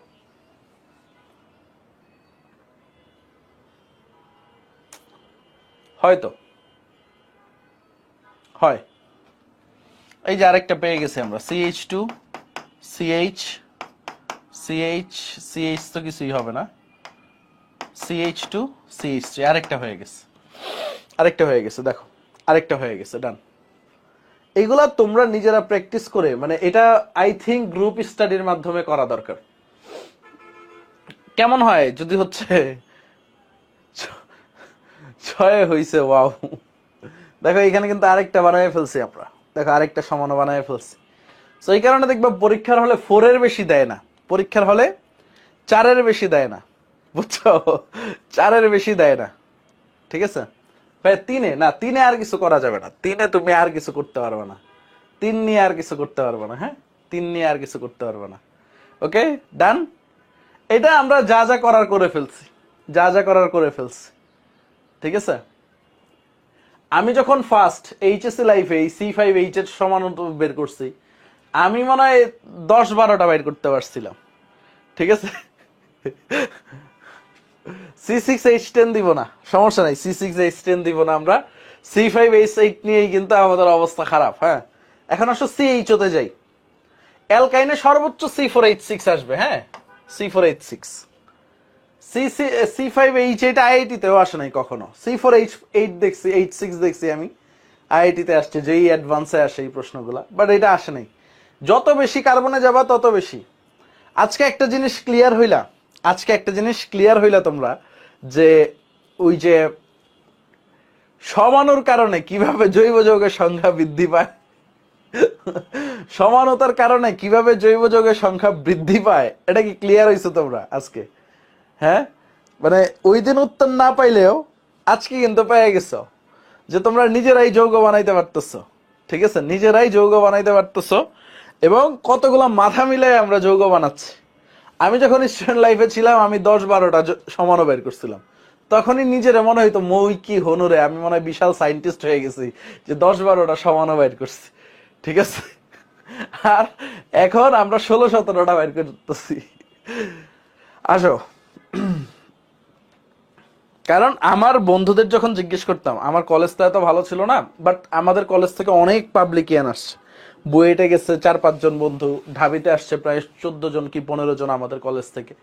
হয়তো হয়। এই যে আরেকটা পেয়ে গেছি আমরা, CH2 CH CH CH তো কিছুই হবে না, CH2 CH3, আরেকটা হয়ে গেছে, আরেকটা হয়ে গেছে, দেখো আরেকটা হয়ে গেছে, ডান। এইগুলা তোমরা নিজেরা প্র্যাকটিস করে, মানে এটা আই থিঙ্ক গ্রুপ স্টাডির মাধ্যমে করা দরকার। কেমন হয় যদি হচ্ছে 6 হইছে, ওয়াও। দেখো এখানে কিন্তু আরেকটা বানায় ফেলছি আমরা, দেখো আরেকটা সমান বানায় ফেলছি। তো এই কারণে দেখবা পরীক্ষার হলে 4 এর বেশি দেয় না, পরীক্ষার হলে 4 এর বেশি দেয় না, বুঝছো? 4 এর বেশি দেয় না, ঠিক আছে ভাই। 3-এ না, 3-এ আর কিছু করা যাবে না, 3-এ তুমি আর কিছু করতে পারবে না, 3 নিয়ে আর কিছু করতে পারবে না। হ্যাঁ 3 নিয়ে আর কিছু করতে পারবে না। ওকে ডান। এটা আমরা যা যা করার করে ফেলছি, যা যা করার করে ফেলছি, ঠিক আছে। আমি যখন ফার্স্ট এইচএসসি লাইফে এই C5H এর সমানত বের করছি, আমি মনে হয় 10-12টা বের করতে পারছিলাম, ঠিক আছে। C6H10 দিব না, সমস্যা নাই, C6H10 দিব না আমরা, C5H8 নিয়েই কিন্তু আমাদের অবস্থা খারাপ। হ্যাঁ এখন আসো CH তে যাই। অ্যালকাইনে সর্বোচ্চ C4H6 আসবে। হ্যাঁ C4H6, C5H8 আইআইটি তেও আসে নাই কখনো, C4H8 দেখছি, H6 দেখছি আমি আইআইটি তে আসছে, যেই অ্যাডভান্সে আসে এই প্রশ্নগুলা, বাট এটা আসে নাই। যত বেশি কার্বনে যাবা তত বেশি। আজকে একটা জিনিস ক্লিয়ার হইলা, আজকে একটা জিনিস ক্লিয়ার হইলা তোমরা, যে ওই যে সমানুর কারণে কিভাবে জৈব যৌগের সংখ্যা বৃদ্ধি পায়, সমানতার কারণে কিভাবে জৈব যৌগের সংখ্যা বৃদ্ধি পায়, এটা কি ক্লিয়ার হইছো তোমরা আজকে? হ্যাঁ মানে ওই দিন উত্তর না পাইলেও আজকে কিন্তু পেয়ে গেছো, যে তোমরা নিজেরাই যৌগ বানাইতে পারতেছো, ঠিক আছে, নিজেরাই যৌগ বানাইতে পারতেছো, এবং কতগুলো মাথা মিলাই আমরা যৌগ বানাচ্ছি। আমি যখন স্টুডেন্ট লাইফে ছিলাম, আমি 10-12টা সমানো বের করছিলাম, তখনই নিজের মনে হইতো মই কি হনুরে, আমি মনে হয় বিশাল সাইন্টিস্ট হয়ে গেছি যে 10-12টা সমানো বের করছি, ঠিক আছে। আর এখন আমরা 16-17টা বের করতেছি। আসো, কারণ আমার বন্ধুদের যখন জিজ্ঞেস করতাম, আমার কলেজটা এত ভালো ছিল না, বাট আমাদের কলেজ থেকে অনেক পাবলিকিয়ান আসছে, বুয়েটে গেছে 4-5 জন বন্ধু, ঢাবিতে আসছে প্রায় 14 জন কি 15 জন আমাদের কলেজ থেকে।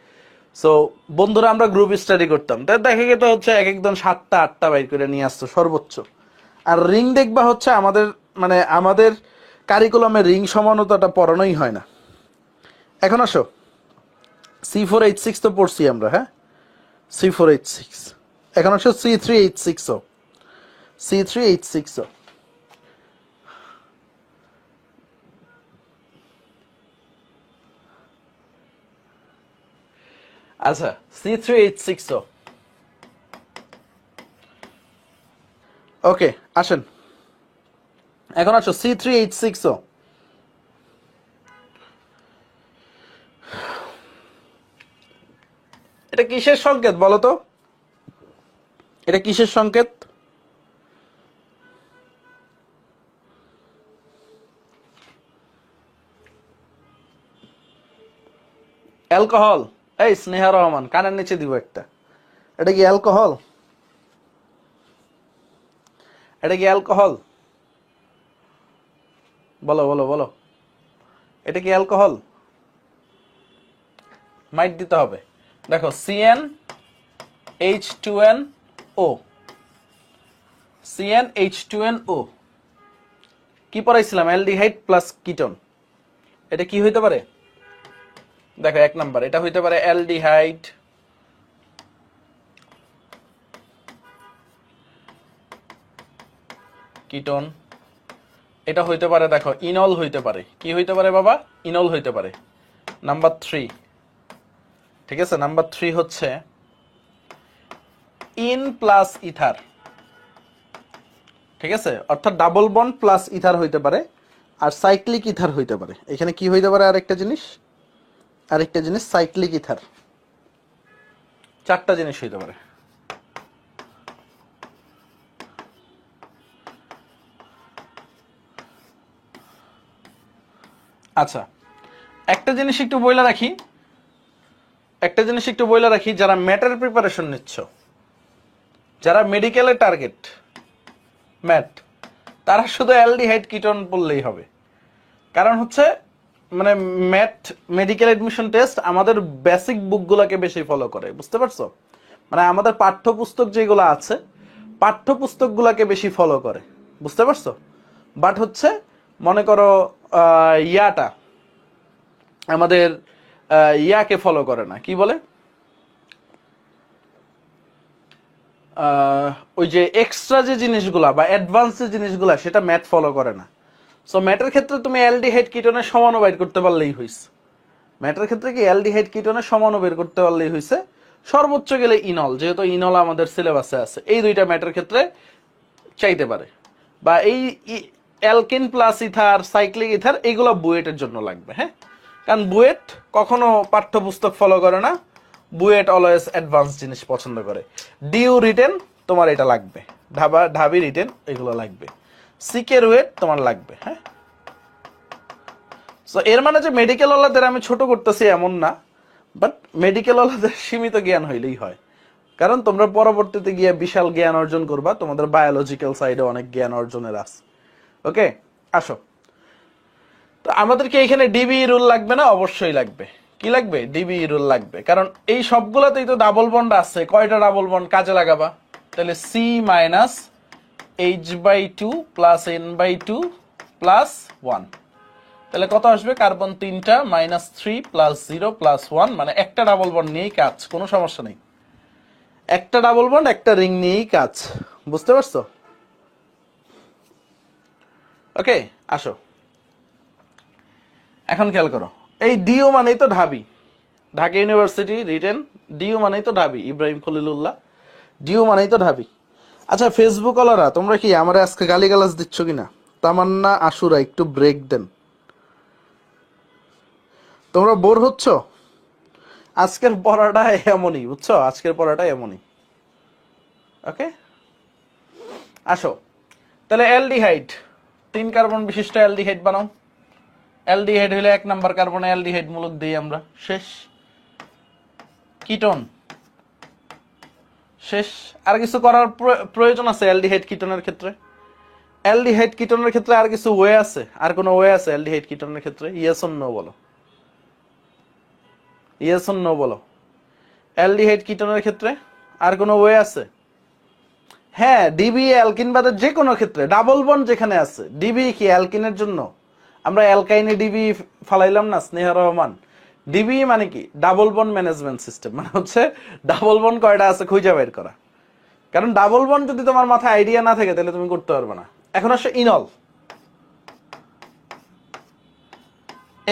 সো বন্ধুরা আমরা গ্রুপ স্টাডি করতাম, তাই দেখা গেত হচ্ছে এক একজন 7টা-8টা বাইর করে নিয়ে আসতো সর্বোচ্চ। আর রিং দেখবা হচ্ছে আমাদের, মানে আমাদের কারিকুলামে রিং সমানতাটা পড়ানোই হয় না। এখন আসো, C4H6 তো পড়ছি আমরা, হ্যাঁ C4H6, এখন আসো C3H6, C3H6 আচ্ছা C3H6 ওকে আসেন এখন আসো C3H6 এটা কিসের সংকেত বলো তো? এটা কিসের সংকেত? অ্যালকোহল। এই স্নেহা রহমান কানের নিচে দিব একটা। এটা কি অ্যালকোহল? এটা কি অ্যালকোহল? বলো বলো বলো, এটা কি অ্যালকোহল? মাইট দিতে হবে। দেখো CnH2nO, CnH2nO কি পড়াইছিলাম? Aldehyde plus ketone. এটা কি হইতে পারে? দেখো 1 নাম্বার এটা হইতে পারে অ্যালডিহাইড কিটোন। এটা হইতে পারে দেখো ইনল হইতে পারে। কি হইতে পারে বাবা? ইনল হইতে পারে। নাম্বার 3, ঠিক আছে, নাম্বার 3 হচ্ছে ইন প্লাস ইথার। ঠিক আছে, অর্থাৎ ডাবল বন্ড প্লাস ইথার হইতে পারে, আর সাইক্লিক ইথার হইতে পারে। এখানে কি হইতে পারে? আরেকটা জিনিস সাইক্লিক ইথার। 4টা জিনিস হইতে পারে। আচ্ছা একটা জিনিস একটু বইলা রাখি, যারা ম্যাটের প্রিপারেশন নিচ্ছ, যারা মেডিকেলের টার্গেট ম্যাট, তারা শুধু অ্যালডিহাইড কিটোন পড়লেই হবে। কারণ হচ্ছে মানে ম্যাট মেডিকেল এডমিশন টেস্ট আমাদের বেসিক বুকগুলোকে বেশি ফলো করে, বুঝতে পারছো? মানে আমাদের পাঠ্যপুস্তক যেগুলো আছে, পাঠ্যপুস্তকগুলোকে বেশি ফলো করে, বুঝতে পারছো? বাট হচ্ছে মনে করো ইয়াটা আমাদের ইয়াকে ফলো করে না, কি বলে ওই যে এক্সট্রা যে জিনিসগুলা বা অ্যাডভান্স যে জিনিসগুলা, সেটা ম্যাথ ফলো করে না। সো ম্যাটের ক্ষেত্রে তুমি অ্যালডিহাইড কিটোনের সমানও বের করতে পারলেই হইছে। ম্যাটের ক্ষেত্রে কি অ্যালডিহাইড কিটোনের সমানও বের করতে পারলেই হইছে। সর্বোচ্চ গেলে ইনল, যেহেতু ইনল আমাদের সিলেবাসে আছে, এই দুইটা ম্যাটের ক্ষেত্রে চাইতে পারে। বা এই alkyne plus ether, cyclic ether, এইগুলো বুয়েটের জন্য লাগবে। হ্যাঁ, কারণ বুয়েট কখনো পাঠ্যপুস্তক ফলো করে না, বুয়েট অলওয়েজ অ্যাডভান্স জিনিস পছন্দ করে। ডিউ রিটেন তোমার এটা লাগবে, ঢাবি রিটেন এগুলো লাগবে, সিকের ওয়েট তোমার লাগবে। হ্যাঁ, সো এর মানে যে মেডিকেল ওয়ালাদের আমি ছোট করতেছি এমন না, বাট মেডিকেল ওয়ালাদের সীমিত জ্ঞান হইলেই হয়। কারণ তোমরা পরবর্তীতে গিয়ে বিশাল জ্ঞান অর্জন করবা, তোমাদের বায়োলজিক্যাল সাইডে অনেক জ্ঞান অর্জনের আছে। ওকে আসো, তো আমাদেরকে এখানে ডিবি রুল লাগবে না? অবশ্যই লাগবে। কি লাগবে? ডিবি রুল লাগবে, কারণ এই সবগুলাতেই তো ডাবল বন্ড আছে। কয়টা ডাবল বন্ড কাজে লাগাবা? তাহলে C minus H/2 plus N/2 plus 1, তাহলে কত আসবে? কার্বন 3টা মাইনাস 3 প্লাস 0 প্লাস 1, মানে একটা ডাবল বন্ড নিয়েই কাজ, কোনো সমস্যা নেই। একটা ডাবল বন্ড একটা রিং নিয়েই কাজ, বুঝতে পারছো? ওকে আসো, এখন খেয়াল করো, এই ডিও মানেই তো ঢাবি, ঢাকা ইউনিভার্সিটি রিটেন। ডিও মানেই তো ঢাবি, ইব্রাহিম খলিলুল্লাহ। ডিও মানেই তো ঢাবি। আচ্ছা ফেসবুক ওলারা, তোমরা কি আমার আজকে গালিগালাজ দিচ্ছ কিনা? তামান্না আশুরা একটু ব্রেক দেন। তোমরা বোর হচ্ছ? আজকের পড়াটা এমনই, বুঝছো? আজকের পড়াটা এমনই। ওকে আসো, তাহলে অ্যালডিহাইড, 3 কার্বন বিশিষ্ট অ্যালডিহাইড বানাও। অ্যালডিহাইড হইলে 1 নাম্বার কার্বনে অ্যালডিহাইড মূলক দিই আমরা, শেষ। কিটোন শেষ। আর কিছু করার প্রয়োজন আছে অ্যালডিহাইড কিটোনের ক্ষেত্রে? অ্যালডিহাইড কিটোনের ক্ষেত্রে আর কিছু ওয়ে আছে? আর কোনো ওয়ে আছে অ্যালডিহাইড কিটোনের ক্ষেত্রে? ইয়েস অর নো বলো, ইয়েস অর নো বলো। অ্যালডিহাইড কিটোনের ক্ষেত্রে আর কোনো ওয়ে আছে? হ্যাঁ, ডিবি অ্যালকিন বাদের যে কোনো ক্ষেত্রে ডাবল বন্ড যেখানে আছে। ডিবি কি অ্যালকিনের জন্য? আমরা অ্যালকাইনে ডিবি ফালাইলাম না স্নেহা রহমান? ডিবি মানে কি? ডাবল বন্ড ম্যানেজমেন্ট সিস্টেম, মানে হচ্ছে ডাবল বন্ড কয়টা আছে খুঁজে বের করা। কারণ ডাবল বন্ড যদি তোমার মাথায় আইডিয়া না থাকে তাহলে তুমি করতে পারবে না। এখন আসো ইনল,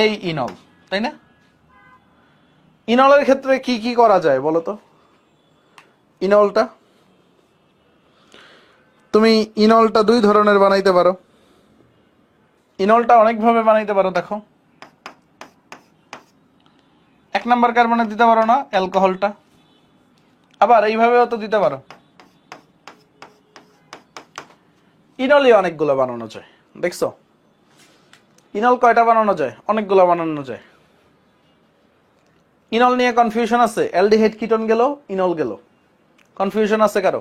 এই ইনল, তাই না? ইনলের ক্ষেত্রে কি কি করা যায় বলো তো? ইনলটা তুমি ইনলটা দুই ধরনের বানাইতে পারো। ইনলটা অনেকভাবে বানাইতে পারো। দেখো, এক নাম্বার কার্বনে দিতে পারো না অ্যালকোহলটা, আবার এইভাবেও তো দিতে পারো। ইনলই অনেকগুলো বানানো যায়, দেখছো? ইনল কয়টা বানানো যায়? অনেকগুলো বানানো যায়। ইনল নিয়ে কনফিউশন আছে? অ্যালডিহাইড কিটোন গেল, ইনল গেল, কনফিউশন আছে কারো?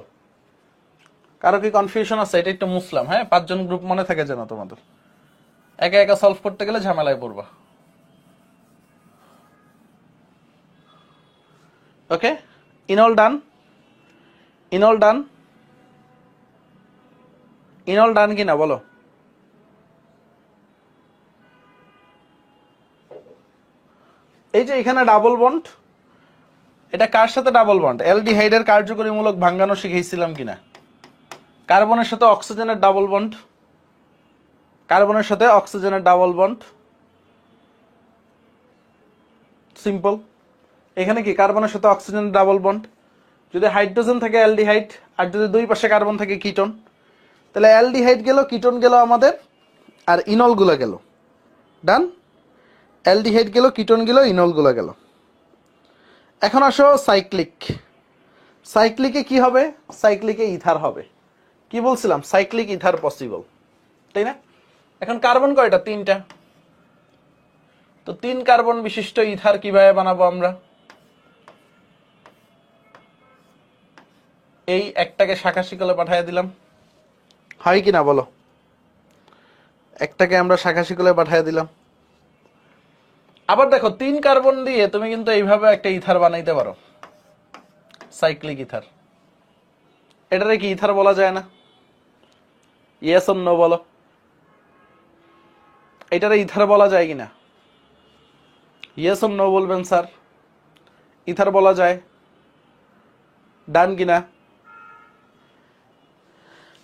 কারো কি কনফিউশন আছে? এটা একটু মুসলাম, হ্যাঁ, 5 জন গ্রুপ মনে থাকে যেন তোমাদের, একা একা সলভ করতে গেলে ঝামেলায় পড়বা। ওকে, ইনল ডান, ইনল ডান, ইনল ডান কিনা বলো? এই যে এখানে ডাবল বন্ড, এটা কার সাথে ডাবল বন্ড? অ্যালডিহাইডের কার্যকরীমূলক ভাঙ্গানো শিখেছিলাম কিনা? কার্বনের সাথে অক্সিজেনের ডাবল বন্ড, কার্বনের সাথে অক্সিজেনের ডাবল বন্ড, সিম্পল। এখানে কি কার্বনের সাথে অক্সিজেনের ডাবল বন্ড, যদি হাইড্রোজেন থাকে অ্যালডিহাইড, আর যদি দুই পাশে কার্বন থাকে কিটোন, তাহলে অ্যালডিহাইড গেল, কিটোন গেল আমাদের, আর ইনল গুলা গেল। ডান, অ্যালডিহাইড গেল, কিটোন গেল, ইনল গুলা গেল। এখন আসো সাইক্লিক। সাইক্লিকে কি হবে? সাইক্লিকে ইথার হবে। কি বলছিলাম? সাইক্লিক ইথার পসিবল, তাই না? এখন কার্বন কয়টা? 3টা। তো 3 কার্বন বিশিষ্ট ইথার কিভাবে বানাবো আমরা? এই একটাকে শাখা শিকলে পাঠিয়ে দিলাম, হয় কিনা বলো? একটাকে আমরা শাখা শিকলে পাঠিয়ে দিলাম। আবার দেখো, 3 কার্বন দিয়ে তুমি কিন্তু এইভাবে একটা ইথার বানাইতে পারো, সাইক্লিক ইথার। এটারে কি ইথার বলা যায় না? ইয়েস অর নো বলো? এটারে ইথার বলা যায় কিনা? ইয়েস অর নো বলবেন স্যার। ইথার বলা যায়, ডান কিনা?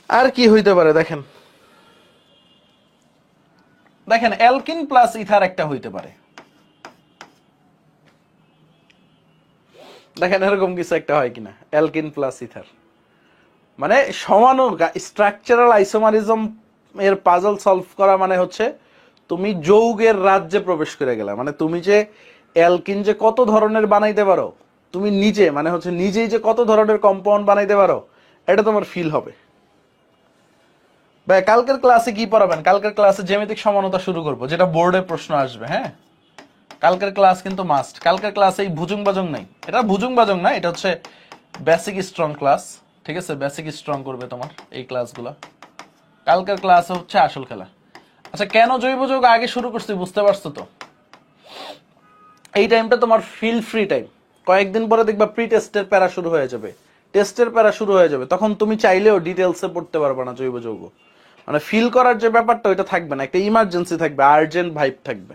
আর কি হইতে পারে দেখেন, দেখেন অ্যালকিন প্লাস ইথার একটা হইতে পারে। দেখেন এরকম কিছু একটা হয় কিনা, অ্যালকিন প্লাস ইথার, মানে সমান স্ট্রাকচারাল আইসোমারিজম এর পাজল সলভ করা মানে হচ্ছে তুমি যৌগের রাজ্যে প্রবেশ করে গেলা। মানে তুমি যে অ্যালকিন যে কত ধরনের বানাইতে পারো, তুমি নিজে মানে হচ্ছে নিজেই যে কত ধরনের কম্পাউন্ড বানাইতে পারো, এটা তোমার ফিল হবে। ভাই কালকের ক্লাসে কি পড়াবেন? কালকের ক্লাসে জ্যামিতিক সমানতা শুরু করব, যেটা বোর্ডে প্রশ্ন আসবে। হ্যাঁ, কালকের ক্লাস কিন্তু মাস্ট। কালকের ক্লাসে এই ভুজুং বাজং নাই, এটা ভুজুং বাজং না, এটা হচ্ছে বেসিক স্ট্রং ক্লাস। ঠিক আছে, বেসিক স্ট্রং করবে তোমার এই ক্লাসগুলো। কালকের ক্লাসে হচ্ছে আসল খেলা। আচ্ছা, কেন জৈব যৌগ আগে শুরু করছি বুঝতে পারছো তো? এই টাইমটা তোমার ফিল ফ্রি টাইম। কয়েকদিন পরে দেখবা প্রি টেস্টের প্যারা শুরু হয়ে যাবে, টেস্টের প্যারা শুরু হয়ে যাবে, তখন তুমি চাইলেও ডিটেলসে পড়তে পারবে না জৈব যৌগ। মানে ফিল করার যে ব্যাপারটা ওইটা থাকবে না, একটা ইমার্জেন্সি থাকবে, আর্জেন্ট ভাইব থাকবে।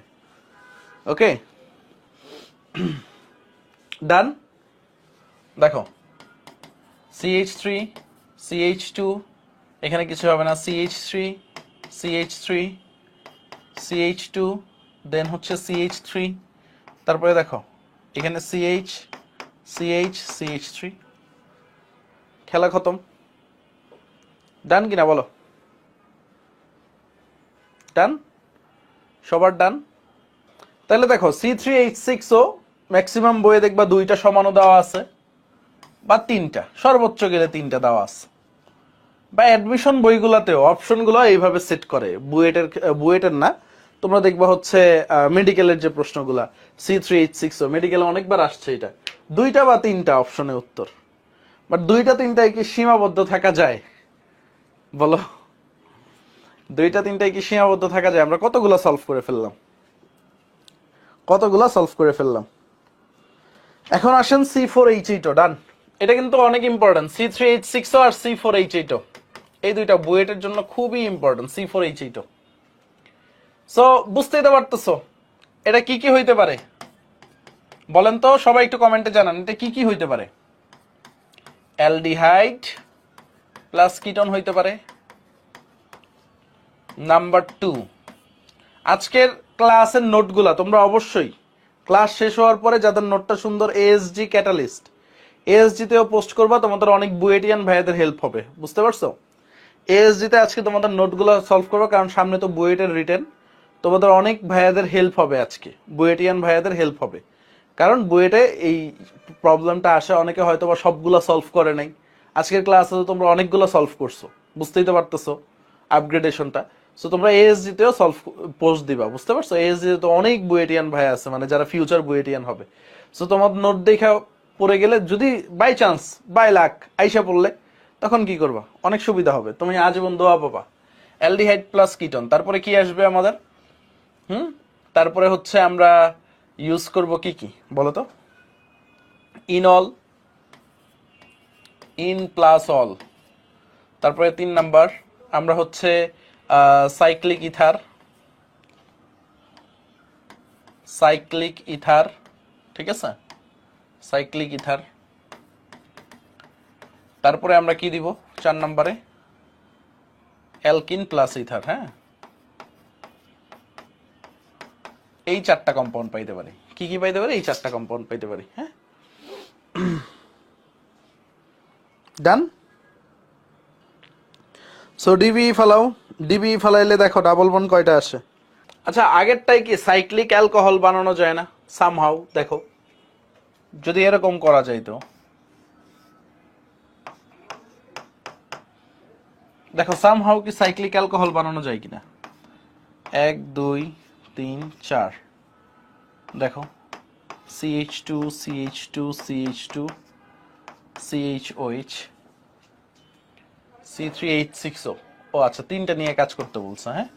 ওকে, ডান। দেখো CH3 CH2, এখানে কিছু হবে না, CH3 CH3 CH2, দেন হচ্ছে CH3, তারপরে দেখো এখানে CH CH CH3, খেলা খতম। ডান কিনা বলো? ডান, সবার ডান। তাহলে দেখো C3H6ও ম্যাক্সিমাম বইয়ে দেখবা 2টা সমানও দেওয়া আছে, বা 3টা, সর্বোচ্চ গেলে 3টা দেওয়া আছে, বা অ্যাডমিশন বইগুলোতেও অপশনগুলো এইভাবে সেট করে। বুয়েটের না, তোমরা দেখবা হচ্ছে মেডিকেলের যে প্রশ্নগুলা C3H6ও মেডিকেলে অনেকবার আসছে, এটা 2টা বা 3টা অপশনে উত্তর। বাট 2টা 3টায় কি সীমাবদ্ধ থাকা যায় বলো? 2টা 3টায় কি সীমাবদ্ধ থাকা যায়? আমরা কতগুলো সলভ করে ফেললাম, কতগুলো সলভ করে ফেললাম। এখন আসেন C4H8, ডান। এটা কিন্তু অনেক ইম্পর্টেন্ট, C3H6 আর C4H8, এই 2টা বুয়েটের জন্য খুবই ইম্পর্টেন্ট, C4H8। সো বুঝতেই তো পারতেছো এটা কি কি হইতে পারে বলেন তো, সবাই একটু কমেন্টে জানান এটা কি কি হইতে পারে। অ্যালডিহাইড প্লাস কিটোন হইতে পারে। নাম্বার 2, আজকের ক্লাসের নোটগুলা তোমরা অবশ্যই ক্লাস শেষ হওয়ার পরে যাদের নোটটা সুন্দর এএসজি ক্যাটালিস্ট, এএসজি তেও পোস্ট করবা, তোমাদের অনেক বুয়েটিয়ান ভাইয়াদের হেল্প হবে, বুঝতে পারছো? এএসজি তে আজকে তোমাদের নোটগুলো সলভ করবো, কারণ সামনে তো বুয়েটের রিটেন, তোমাদের অনেক ভাইয়াদের হেল্প হবে আজকে, বুয়েটিয়ান ভাইয়াদের হেল্প হবে। কারণ বুয়েটে এই প্রবলেমটা আসে, অনেকে হয়তো বা সবগুলো সলভ করে নাই, আজকের ক্লাসে তো তোমরা অনেকগুলো সলভ করছো, বুঝতেই তো পারতেছো আপগ্রেডেশনটা। সো তোমরা এএসজি তেও সলভ পোস্ট দিবা, বুঝতে পারছো? এএসজি তে তো অনেক বুয়েটিয়ান ভাই আছে, মানে যারা ফিউচার বুয়েটিয়ান হবে। সো তোমার নোট দেখা পড়ে গেলে, যদি বাই চান্স বাই লাক আইসা পড়লে, তখন কি করবা? অনেক সুবিধা হবে, তুমি আজীবন দোয়া পাবা। অ্যালডিহাইড প্লাস কিটন, তারপরে কি আসবে আমাদের? তারপরে হচ্ছে আমরা ইউজ করব কি কি বলো তো? Enol, in plus all. তারপরে 3 নাম্বার আমরা হচ্ছে সাইক্লিক ইথার, সাইক্লিক ইথার, ঠিক আছে, সাইক্লিক ইথার। তারপরে আমরা কি দিব 4 নম্বরে? Alkyne plus ether. হ্যাঁ, এই 4টা কম্পাউন্ড পাইতে পারি। কি কি পাইতে পারি? এই 4টা কম্পাউন্ড পাইতে পারি। হ্যাঁ, ডান। সো ডিবি ফালাও, ডিবি ফালাইলে দেখো ডাবল বন্ড কয়টা আসে। আচ্ছা, আগেরটাই কি সাইক্লিক অ্যালকোহল বানানো যায় না সামহাউ? দেখো, যদি এরকম করা যায় তো দেখো সামহাউ কি সাইক্লিক অ্যালকোহল বানানো যায় কিনা। 1 2 3 4, দেখো CH2 CH2 CH2 CHOH C3H6O। ও আচ্ছা, 3টা নিয়ে কাজ করতে বলছে। হ্যাঁ,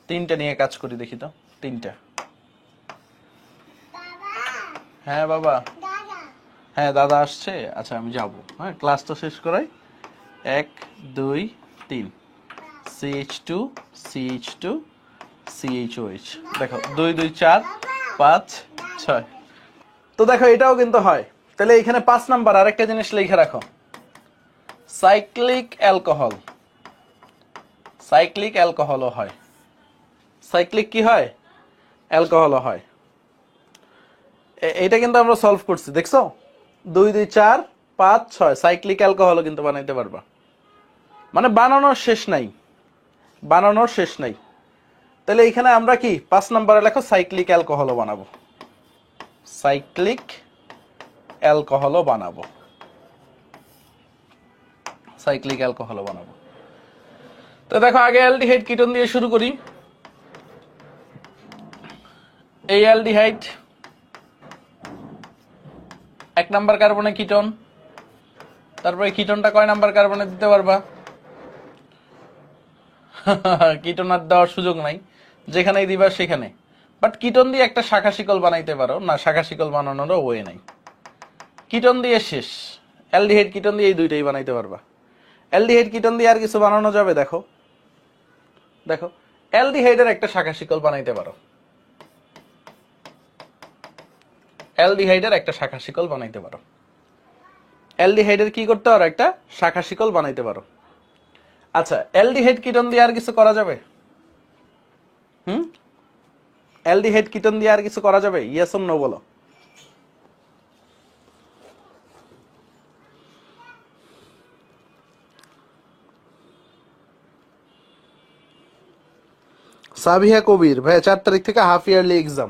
3টা নিয়ে কাজ করি, দেখি তো 3টা। হ্যাঁ বাবা, হ্যাঁ দাদা আসছে। আচ্ছা আমি যাব, হ্যাঁ ক্লাসটা শেষ করাই। 1 2 3, CH2 CH2 CHOH। দেখো 2 2 4 5 6। তো দেখো এটাও কিন্তু হয়। তাহলে এখানে 5 নাম্বার আরেকটা জিনিস লিখে রাখো, সাইক্লিক অ্যালকোহল। সাইক্লিক অ্যালকোহলও হয়, সাইক্লিক কি হয়? অ্যালকোহলও হয়। এটা কিন্তু আমরা সলভ করছি, দেখছো? 2 2 4 5 6, সাইক্লিক অ্যালকোহলও কিন্তু বানাইতে পারবা। মানে বানানোর শেষ নাই, বানানোর শেষ নাই। তাহলে এখানে আমরা কি 5 নম্বরে লেখো সাইক্লিক অ্যালকোহলও বানাবো, সাইক্লিক অ্যালকোহলও বানাবো, সাইক্লিক অ্যালকোহলও বানাবো। তো দেখো আগে অ্যালডিহাইড কিটোন দিয়ে শুরু করি। এই অ্যালডিহাইড 1 নাম্বার কার্বনে কিটোন। তারপরে কিটোনটা কয় নাম্বার কার্বনে দিতে পারবা? কিটোন আর দেওয়ার সুযোগ নাই, যেখানেই দিবা সেখানে। বাট কিটোন দিয়ে একটা শাখা শিকল বানাইতে পারো না, শাখা শিকল বানানোরও ওয়ে নাই, কিটোন দিয়ে শেষ। অ্যালডিহাইড কিটোন দিয়ে এই দুইটাই বানাইতে পারবা। অ্যালডিহাইড কিটোন দিয়ে আর কিছু বানানো যাবে? দেখো দেখো, অ্যালডিহাইডের একটা শাখা শিকল বানাইতে পারো, অ্যালডিহাইডের একটা শাখা শিকল বানাইতে পারো। অ্যালডিহাইডের কি করতে পারো? একটা শাখা শিকল বানাইতে পারো। আচ্ছা, অ্যালডিহাইড কিটোন দিয়ে আর কিছু করা যাবে? অ্যালডিহাইড কিটোন দিয়ে আর কিছু করা যাবে? ইয়েস অর নো বলো। সাবিহা কবির, ভাই 4 তারিখ থেকে হাফ ইয়ারলি এক্সাম।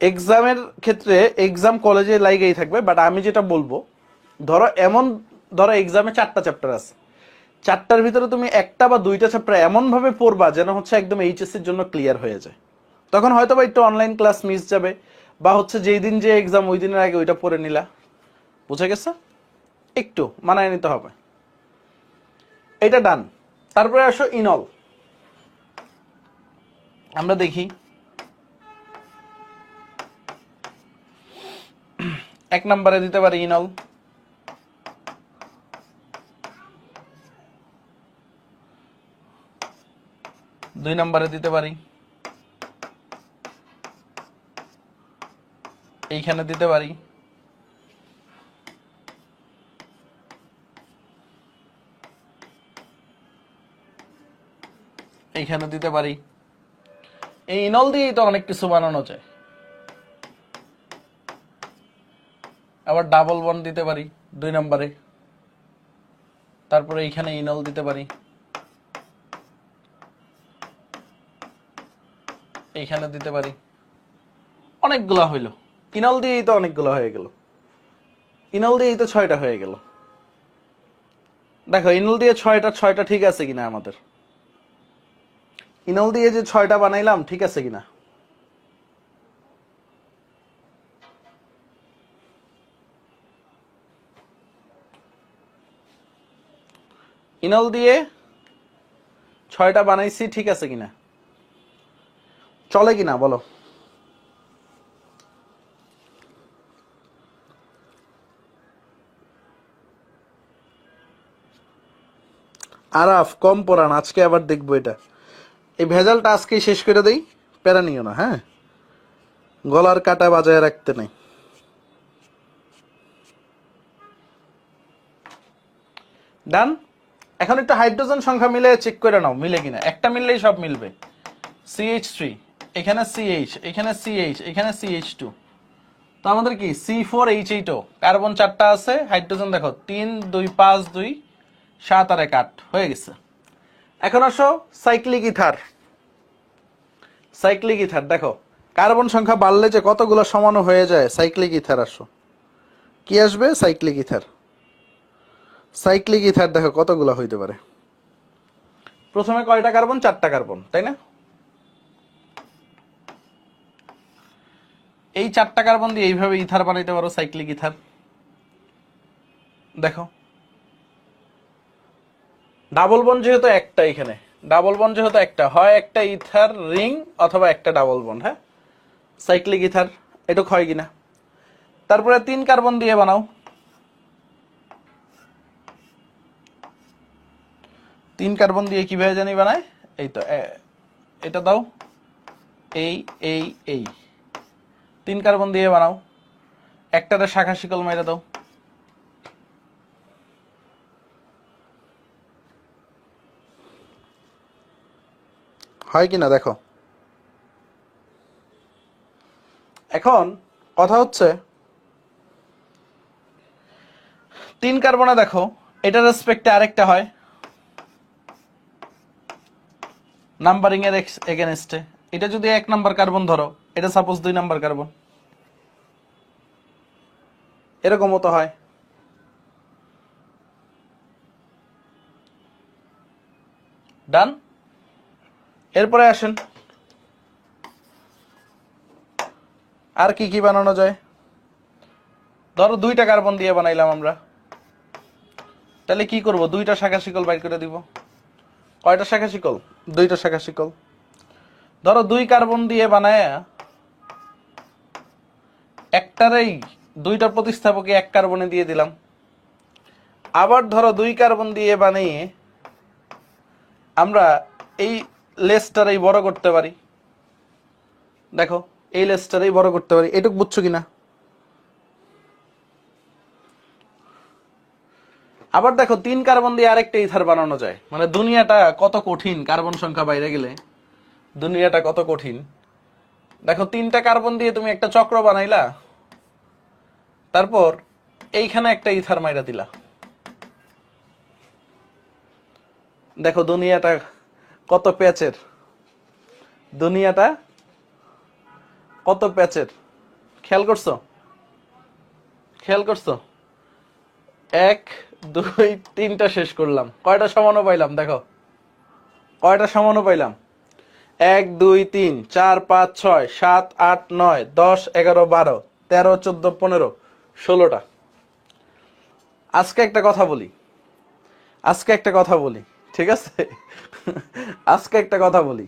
এক্সামের ক্ষেত্রে এক্সাম কলেজে লাইগেই থাকবে, বাট আমি যেটা বলবো, ধরো এক্সামে 4টা চ্যাপ্টার আছে, 4টার ভিতরে তুমি 1টা বা 2টা চ্যাপ্টার এমন ভাবে পড়বা যেন হচ্ছে একদম এইচএসসির জন্য ক্লিয়ার হয়ে যায়। তখন হয়তো বা একটু অনলাইন ক্লাস মিস যাবে, বা হচ্ছে যেই দিন যে এক্সাম ওই দিনের আগে ওইটা পড়ে নিলা, বুঝে গেছে? একটু মানায় নিতে হবে। এটা ডান। তারপরে আসো ইনল। আমরা দেখি 1 নম্বরে দিতে পারি ইনল, 2 নম্বরে দিতে পারি, এইখানে দিতে পারি, এইখানে দিতে পারি। এই ইনল দিয়েই তো অনেক কিছু বানানো যায়। আবার ডাবল বন্ড দিতে পারি 2 নম্বরে, তারপরে এইখানে ইনল দিতে পারি, এইখানে দিতে পারি, অনেকগুলা হইল। ইনল দিয়েই তো অনেকগুলো হয়ে গেল, ইনল দিয়েই তো 6টা হয়ে গেল। দেখো ইনল দিয়ে 6টা ঠিক আছে কিনা, আমাদের ইনল দিয়ে যে 6টা বানাইলাম ঠিক আছে কিনা। ইনল দিয়ে 6টা বানাইছি ঠিক আছে কিনা, চলে কিনা বলো। আরাফ কম পড়ান, আজকে আবার দেখবো এটা। এই ভেজালটা আজকেই শেষ করে দেই, প্যারা নিও না, হ্যাঁ, গলার কাটা বাজায় রাখতে নাই। ডান। এখন একটু হাইড্রোজেন সংখ্যা মিলে চেক করে নাও মিলে কিনা, একটা মিললেই সব মিলবে। CH3, এখানে CH, এখানে CH, এখানে CH2, তো আমাদের কি C4H8O, কার্বন 4টা আছে, হাইড্রোজেন দেখো 3 2 5 2 7 আর 1 8 হয়ে গেছে। এখন আসো সাইক্লিক ইথার। সাইক্লিক ইথার দেখো কার্বন সংখ্যা বাড়লে যে কতগুলো সমান হয়ে যায়। সাইক্লিক ইথার আসো, কি আসবে? Cyclic ether. সাইক্লিক ইথার দেখো কতগুলো হইতে পারে। প্রথমে কয়টা কার্বন? 4টা কার্বন, তাই না? এই 4টা কার্বন দিয়ে এইভাবে ইথার বানাইতে পারো, সাইক্লিক ইথার। দেখো ডাবল বন্ড যেহেতু একটা, এখানে ডাবল বন্ড যেহেতু একটা, হয় একটা ইথার রিং অথবা একটা ডাবল বন্ড, হ্যাঁ, সাইক্লিক ইথার। এটুক হয় কিনা। তারপরে 3 কার্বন দিয়ে বানাও। 3 কার্বন দিয়ে কিভাবে জানি বানায়, এই তো এটা দাও, এই এই এই 3 কার্বন দিয়ে বানাও। একটাতে শাখা শিকল মেরে দাও। হয় কিনা দেখো। এখন কথা হচ্ছে 3 কার্বনে দেখো এটার রেসপেক্টে আরেকটা হয় নাম্বারিং এর এগেনস্টে। এটা যদি 1 নাম্বার কার্বন ধরো, এটা সাপোজ 2 নাম্বার কার্বন, এরকমও তো হয়। ডান। এরপরে আসেন আর কি কি বানানো যায়। ধরো 2টা কার্বন দিয়ে বানাইলাম আমরা, তাহলে কি করব? 2টা শাখা শিকল বাইর করে দিব। কয়টা শাখা শিকল? 2টা শাখা শিকল। ধরো 2 কার্বন দিয়ে বানায় একটারই 2টার প্রতিস্থাপকে 1 কার্বনে দিয়ে দিলাম। আবার ধরো 2 কার্বন দিয়ে বানিয়ে আমরা এই লেসটারই বড় করতে পারি। দেখো এই লেসটারই বড় করতে পারি। এটুকু বুঝছো কিনা? আবার দেখো 3 কার্বন দিয়ে আরেকটা ইথার বানানো যায়। মানে দুনিয়াটা কত কঠিন, কার্বন সংখ্যা বাইরে গেলে দুনিয়াটা কত কঠিন। দেখো 3টা কার্বন দিয়ে তুমি একটা চক্র বানাইলা, তারপর এইখানে একটা ইথার মাইরা দিলা। দেখো দুনিয়াটা কত প্যাচের, দুনিয়াটা কত প্যাচের। খেয়াল করছো? খেয়াল করছো? 1 2 3টা শেষ করলাম, কয়টা সমানও পাইলাম? দেখো কয়টা সমানও পাইলাম। 1 2 3 4 5 6 7 8 9 10 11 12 13 14 15 16টা। আজকে একটা কথা বলি, আজকে একটা কথা বলি, ঠিক আছে? আজকে একটা কথা বলি।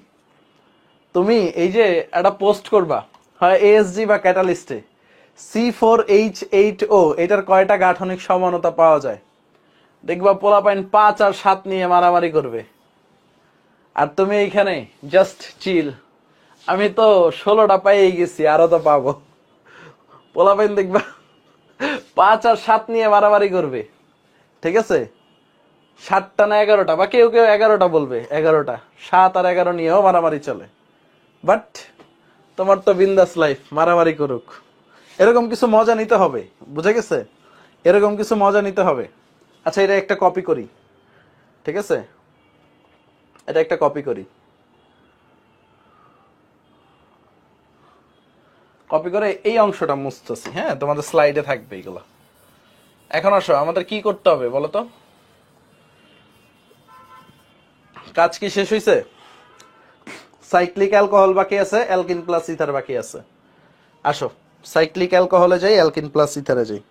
তুমি এই যে একটা পোস্ট করবা, হয় এএসজি বা ক্যাটালিস্টে, C4H8O এটার কয়টা গাঠনিক সমানতা পাওয়া যায়, দেখবা পোলাপাইন 5 আর 7 নিয়ে মারামারি করবে। আর তুমি এইখানে জাস্ট চিল, আমি তো 16টা পাইয়ে গেছি, আরো তো পাবো। পোলাপাইন দেখবা 5 আর 7 নিয়ে মারামারি করবে, ঠিক আছে? 7টা না 11টা, বা কেউ কেউ 11টা বলবে, 11টা। 7 আর 11 নিয়েও মারামারি চলে। বাট তোমার তো বিন্দাস লাইফ, মারামারি করুক, এরকম কিছু মজা নিতে হবে, বুঝে গেছে? এরকম কিছু মজা নিতে হবে। আচ্ছা, এটা একটা কপি করি, ঠিক আছে? এটা একটা কপি করি, কপি করে এই অংশটা মুছতেছি। হ্যাঁ, তোমাদের স্লাইডে থাকবে এগুলো। এখন আসো, আমাদের কি করতে হবে বলো তো? কাজ কি শেষ হয়েছে? সাইক্লিক অ্যালকোহল বাকি আছে, অ্যালকিন প্লাস ইথার বাকি আছে। আসো, সাইক্লিক অ্যালকোহলে যাই, অ্যালকিন প্লাস ইথারে যাই।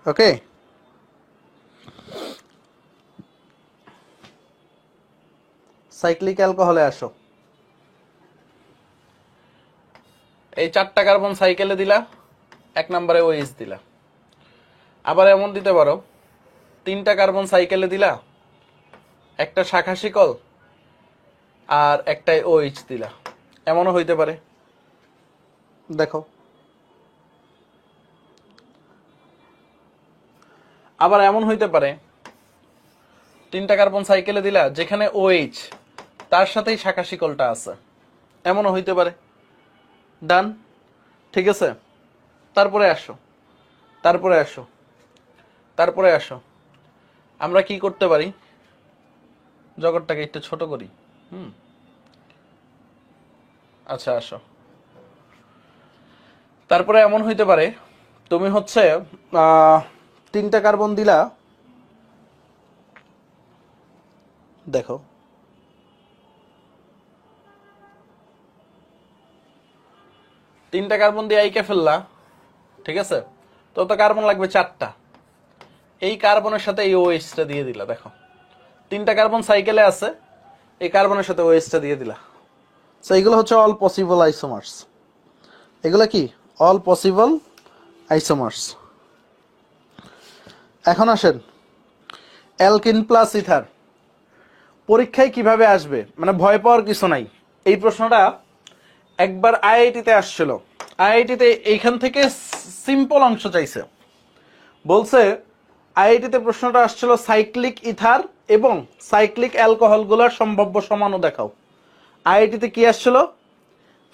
ওকে, সাইক্লিক অ্যালকোহলে আসো। এই 4টা কার্বন সাইকেলে দিলা, 1 নম্বরে ওএইচ দিলা। আবার এমন দিতে পারো, 3টা কার্বন সাইকেলে দিলা, একটা শাখা শিকল আর একটাই ওএইচ দিলা। এমনও হইতে পারে, দেখো। আবার এমন হইতে পারে, 3টা কার্বন সাইকেলে দিলা, যেখানে ওএইচ তার সাথেই শাখা শিকলটা আছে। এমনও হইতে পারে। ডান, ঠিক আছে? তারপরে আসো, তারপরে আসো, তারপরে আসো। আমরা কি করতে পারি? জগৎটাকে একটু ছোট করি। আচ্ছা, আসো। তারপরে এমন হইতে পারে, তুমি হচ্ছে 3টা কার্বন দিলা, দেখো। 3টা কার্বন দিয়ে আইকে ফেললা, ঠিক আছে? তো কার্বন লাগবে 4টা। এই কার্বনের সাথে এই ওএইচটা দিয়ে দিলা, দেখো। 3টা কার্বন সাইকেলে আছে, এই কার্বনের সাথে ওএইচটা দিয়ে দিলা। সো এগুলো হচ্ছে অল পসিবল আইসোমার্স। এগুলো কি? All possible isomers. এখন আসেন, অ্যালকিন প্লাস ইথার পরীক্ষায় কিভাবে আসবে, মানে ভয় পাওয়ার কিছু নাই। এই প্রশ্নটা একবার আইআইটিতে আসছিল। আইআইটিতে এইখান থেকে সিম্পল অংশ চাইছে। বলছে আইআইটিতে প্রশ্নটা আসছিল সাইক্লিক ইথার এবং সাইক্লিক অ্যালকোহলগুলোর সম্ভাব্য সমাণু দেখাও। আইআইটিতে কি আসছিল?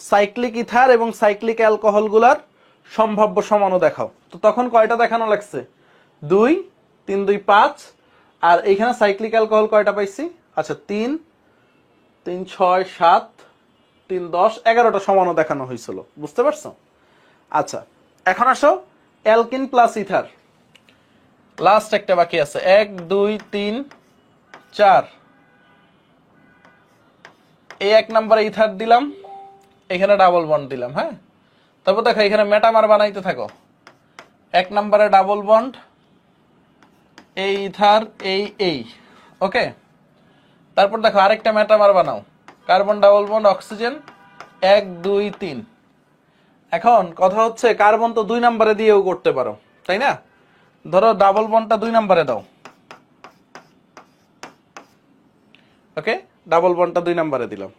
সাইক্লিক ইথার এবং সাইক্লিক অ্যালকোহলগুলোর সম্ভাব্য সমাণু দেখাও। তো তখন কয়টা দেখানো লাগছে? 2, 3 2 5। আর এইখানে সাইক্লিক অ্যালকোহল কয়টা পাইছি? আচ্ছা, 3 3 6 7 3 10 11টা সমাণু দেখানো হয়েছিল, বুঝতে পারছো? আচ্ছা, এখন আসো অ্যালকিন প্লাস ইথার। লাস্ট একটা বাকি আছে, 1 2 3 4। এই 1 নম্বরে ইথার দিলাম, এখানে ডাবল বন্ড দিলাম। হ্যাঁ, তারপর দেখো এখানে মেটামার বানাইতে থাকো। 1 নম্বরে ডাবল বন্ড, এই ইথার, এই ওকে। তারপর দেখো আরেকটা মেটামার বানাও, কার্বন ডাবল বন্ড অক্সিজেন, 1 2 3। এখন কথা হচ্ছে কার্বন তো 2 নম্বরে দিয়েও করতে পারো, তাই না? ধরো ডাবল বন্ডটা 2 নম্বরে দাও। ওকে, ডাবল বন্ডটা 2 নম্বরে দিলাম।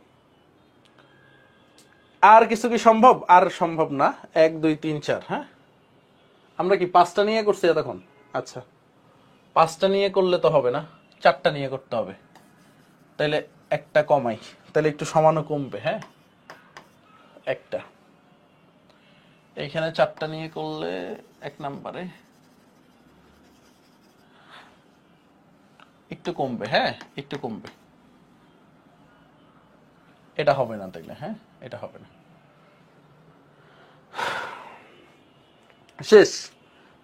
আর কিছু কি সম্ভব? আর সম্ভব না। 1 2 3 4। হ্যাঁ, আমরা কি 5টা নিয়ে করছি এতক্ষণ? আচ্ছা, 5টা নিয়ে করলে তো হবে না, 4টা নিয়ে করতে হবে। তাইলে একটা কমাই, তাহলে একটু সমানও কমবে। হ্যাঁ, একটা এইখানে 4টা নিয়ে করলে 1 নম্বরে একটু কমবে। হ্যাঁ, একটু কমবে। এটা হবে না তাইলে। হ্যাঁ, এটা হবে না। শেষ।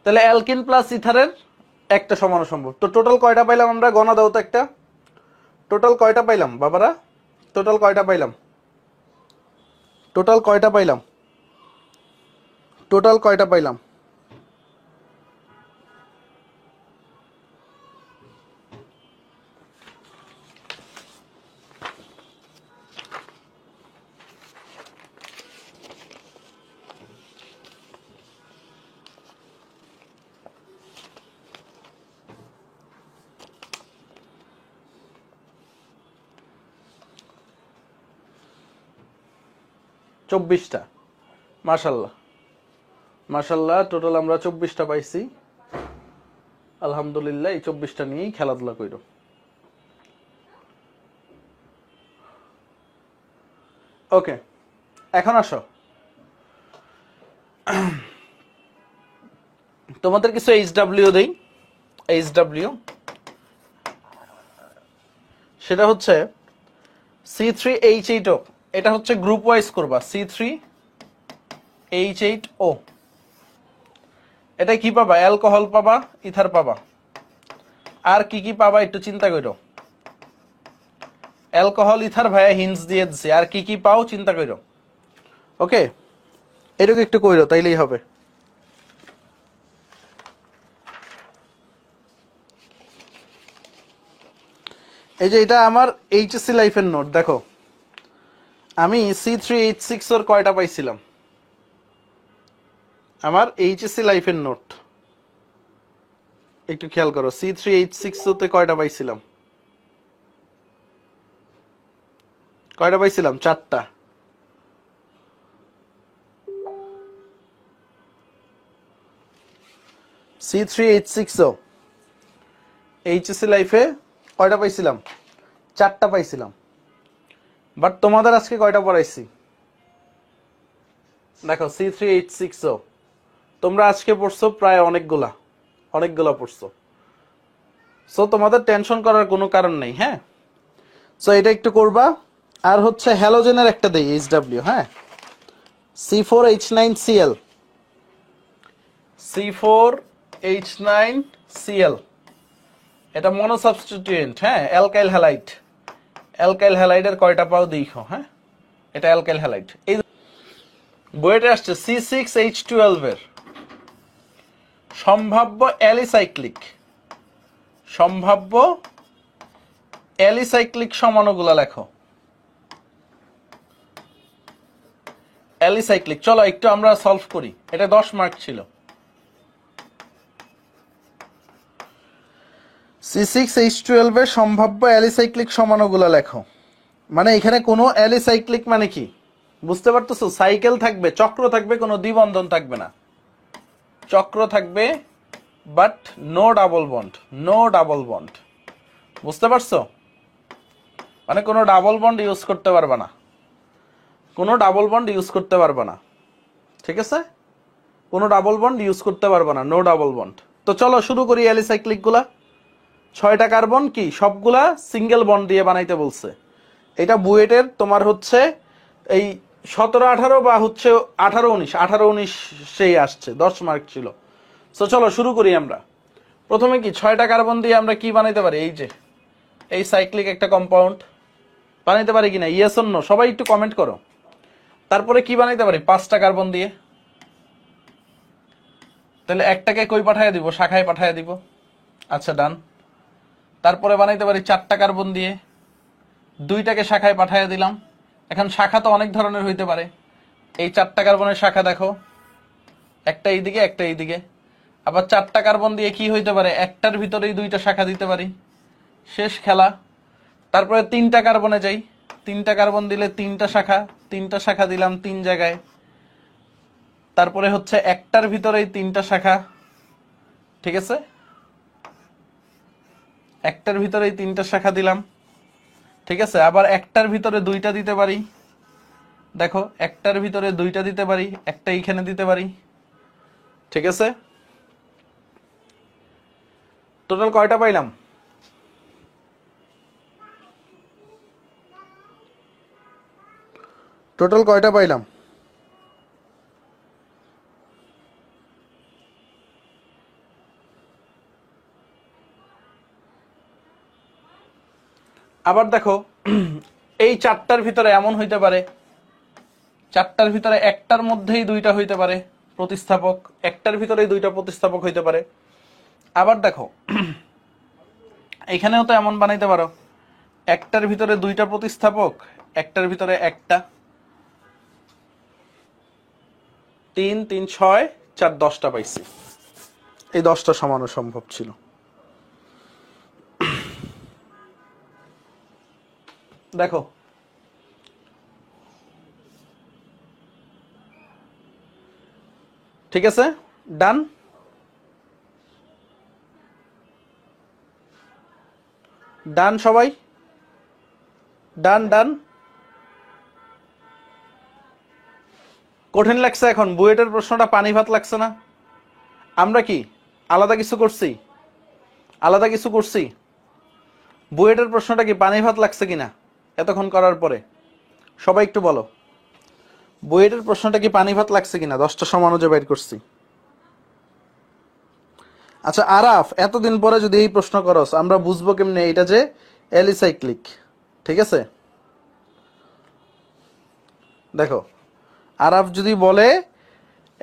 তাহলে অ্যালকিন প্লাস ইথারের একটা সমানো সম্ভব। তো টোটাল কয়টা পাইলাম আমরা? গণা দাও তো একটা। টোটাল কয়টা পাইলাম বাবারা? টোটাল কয়টা পাইলাম? টোটাল কয়টা পাইলাম? টোটাল কয়টা পাইলাম? চব্বিশটা। মাশাল্লাহ, মাশাল্লাহ। টোটাল আমরা 24টা পাইছি। আলহামদুলিল্লাহ। এই 24টা নিয়েই খেলাধুলা কইরো। ওকে, এখন আসো, তোমাদের কিছু এইচডব্লিউ দেই। এইচডব্লিউ সেটা হচ্ছে C3H8O, এটা হচ্ছে গ্রুপ ওয়াইজ করবা। C3H8O, এটা কি পাবা? অ্যালকোহল পাবা, ইথার পাবা, আর কি কি পাবা একটু চিন্তা করো। অ্যালকোহল ইথার ভাইয়া হিন্টস দিয়ে দিছি, আর কি কি পাও চিন্তা করো। ওকে, এটাকে একটু কইরো তাইলেই হবে। এই যে এটা আমার এইচএসসি লাইফের নোট, দেখো আমি C3H6 ওর কয়টা পাইছিলাম, আমার এইচএসসি লাইফের নোট একটু খেয়াল করো। C3H6 তে কয়টা পাইছিলাম? কয়টা পাইছিলাম? 4টা। C3H6O এইচএসসি লাইফে কয়টা পাইছিলাম? 4টা পাইছিলাম। বাট তোমাদের আজকে কয়টা পড়াইছি দেখো। C3H6O তোমরা আজকে পড়ছো প্রায় অনেকগুলা অনেকগুলা পড়ছো। সো তোমাদের টেনশন করার কোনো কারণ নেই। হ্যাঁ, সো এটা একটু করবা। আর হচ্ছে হ্যালোজেনের একটা দেই, HW। হ্যাঁ, C4H9Cl, C4H9Cl, এটা মনোসাবস্টিটিউয়েন্ট। হ্যাঁ, অ্যালকাইল হ্যালাইড। অ্যালকাইল হ্যালাইডের কয়টা পাও দেখো। হ্যাঁ, এটা অ্যালকাইল হ্যালাইড। এই বইটা আসছে C6H12 এর সম্ভাব্য অ্যালিসাইক্লিক, সম্ভাব্য অ্যালিসাইক্লিক সমাণুগুলা লেখো। অ্যালিসাইক্লিক, চলো একটু আমরা সলভ করি। এটা 10 মার্ক ছিল। C6H12 এর সম্ভাব্য অ্যালিসাইক্লিক সমাণুগুলা লেখো। মানে এখানে কোনো অ্যালিসাইক্লিক মানে কি বুঝতে পারতেছো? সাইকেল থাকবে, চক্র থাকবে, কোনো দ্বিবন্ধন থাকবে না। চক্র থাকবে but no double bond, no double bond. বুঝতে পারছো? মানে কোনো ডাবল বন্ড ইউজ করতে পারবে না, কোনো ডাবল বন্ড ইউজ করতে পারবে না। ঠিক আছে, কোনো ডাবল বন্ড ইউজ করতে পারবে না, নো ডাবল বন্ড। তো চলো শুরু করি অ্যালিসাইক্লিক গুলা। 6টা কার্বন কি সবগুলা সিঙ্গেল বন্ড দিয়ে বানাইতে বলছে। এটা বুয়েটের তোমার হচ্ছে এই 17-18 বা হচ্ছে 18-19 সেই আসছে, 10 মার্ক ছিল। তো চলো শুরু করি আমরা। প্রথমে কি 6টা কার্বন দিয়ে আমরা কি বানাইতে পারি? এই যে এই সাইক্লিক একটা কম্পাউন্ড বানাইতে পারি কিনা? ইয়েস অর নো সবাই একটু কমেন্ট করো। তারপরে কি বানাইতে পারি? 5টা কার্বন দিয়ে। তাহলে একটাকে কই পাঠাইয়া দিব? শাখায় পাঠাইয়া দিব। আচ্ছা, ডান। তারপরে বানাইতে পারি 4টা কার্বন দিয়ে, 2টাকে শাখায় পাঠাইয়া দিলাম। এখন শাখা তো অনেক ধরনের হইতে পারে। এই 4টা কার্বনের শাখা দেখো, একটা এইদিকে একটা এইদিকে। আবার 4টা কার্বন দিয়ে কি হইতে পারে? একটার ভিতরেই 2টা শাখা দিতে পারি। শেষ খেলা। তারপরে 3টা কার্বনে যাই, 3টা কার্বন দিলে 3টা শাখা, 3টা শাখা দিলাম 3 জায়গায়। তারপরে হচ্ছে একটার ভিতরেই 3টা শাখা। ঠিক আছে, একটার ভিতরেই 3টা শাখা দিলাম। ঠিক আছে, আবার একটার ভিতরে 2টা দিতে পারি। দেখো, একটার ভিতরে 2টা দিতে পারি, একটা এইখানে দিতে পারি। ঠিক আছে, টোটাল কয়টা পাইলাম? টোটাল কয়টা পাইলাম? আবার দেখো, এই 4টার ভিতরে এমন হইতে পারে, 4টার ভিতরে একটার মধ্যেই 2টা হইতে পারে প্রতিস্থাপক, একটার ভিতরেই 2টা প্রতিস্থাপক হইতে পারে। আবার দেখো, এখানেও তো এমন বানাইতে পারো, একটার ভিতরে 2টা প্রতিস্থাপক, একটার ভিতরে একটা। 3 3 6 4 10টা পাইছি। এই 10টা সমানো সম্ভব ছিল। দেখো, ঠিক আছে, ডান। ডান সবাই, ডান ডান। কঠিন লাগছে এখন? বুয়েটের প্রশ্নটা পানি ভাত লাগছে না? আমরা কি আলাদা কিছু করছি? আলাদা কিছু করছি? বুয়েটের প্রশ্নটা কি পানি ভাত লাগছে কিনা এতক্ষণ করার পরে? সবাই একটু বলো, বুয়েটের প্রশ্নটা কি পানি ভাত লাগছে কিনা? 10টা সমান যে বাইর করছি। আচ্ছা আরাফ, এতদিন পরে যদি এই প্রশ্ন করস, আমরা বুঝবো কেমনে এটা যে অ্যালিসাইক্লিক? ঠিক আছে, দেখো আরাফ যদি বলে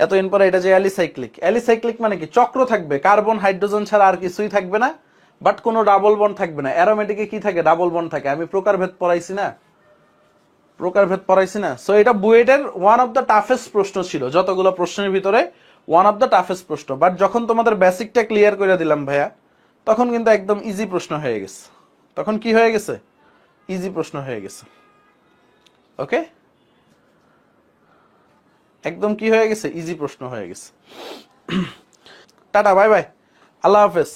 এতদিন পরে এটা যে অ্যালিসাইক্লিক, অ্যালিসাইক্লিক মানে কি? চক্র থাকবে, কার্বন হাইড্রোজেন ছাড়া আর কিছুই থাকবে না, বাট কোনো ডাবল বন্ড থাকবে না। অ্যারোমেটিকে কি থাকে? ডাবল বন্ড থাকে। আমি প্রকারভেদ পড়াইছি না? প্রকারভেদ পড়াইছি না? সো এটা বুয়েটের ওয়ান অফ দ্য টাফেস্ট প্রশ্ন ছিল, যতগুলো প্রশ্নের ভিতরে ওয়ান অফ দ্য টাফেস্ট প্রশ্ন। বাট যখন তোমাদের বেসিকটা ক্লিয়ার করে দিলাম ভাইয়া, তখন কিন্তু একদম ইজি প্রশ্ন হয়ে গেছে। তখন কি হয়ে গেছে? ইজি প্রশ্ন হয়ে গেছে। ওকে, একদম কি হয়ে গেছে? ইজি প্রশ্ন হয়ে গেছে। টাটা, বাই বাই, আল্লাহ হাফেজ।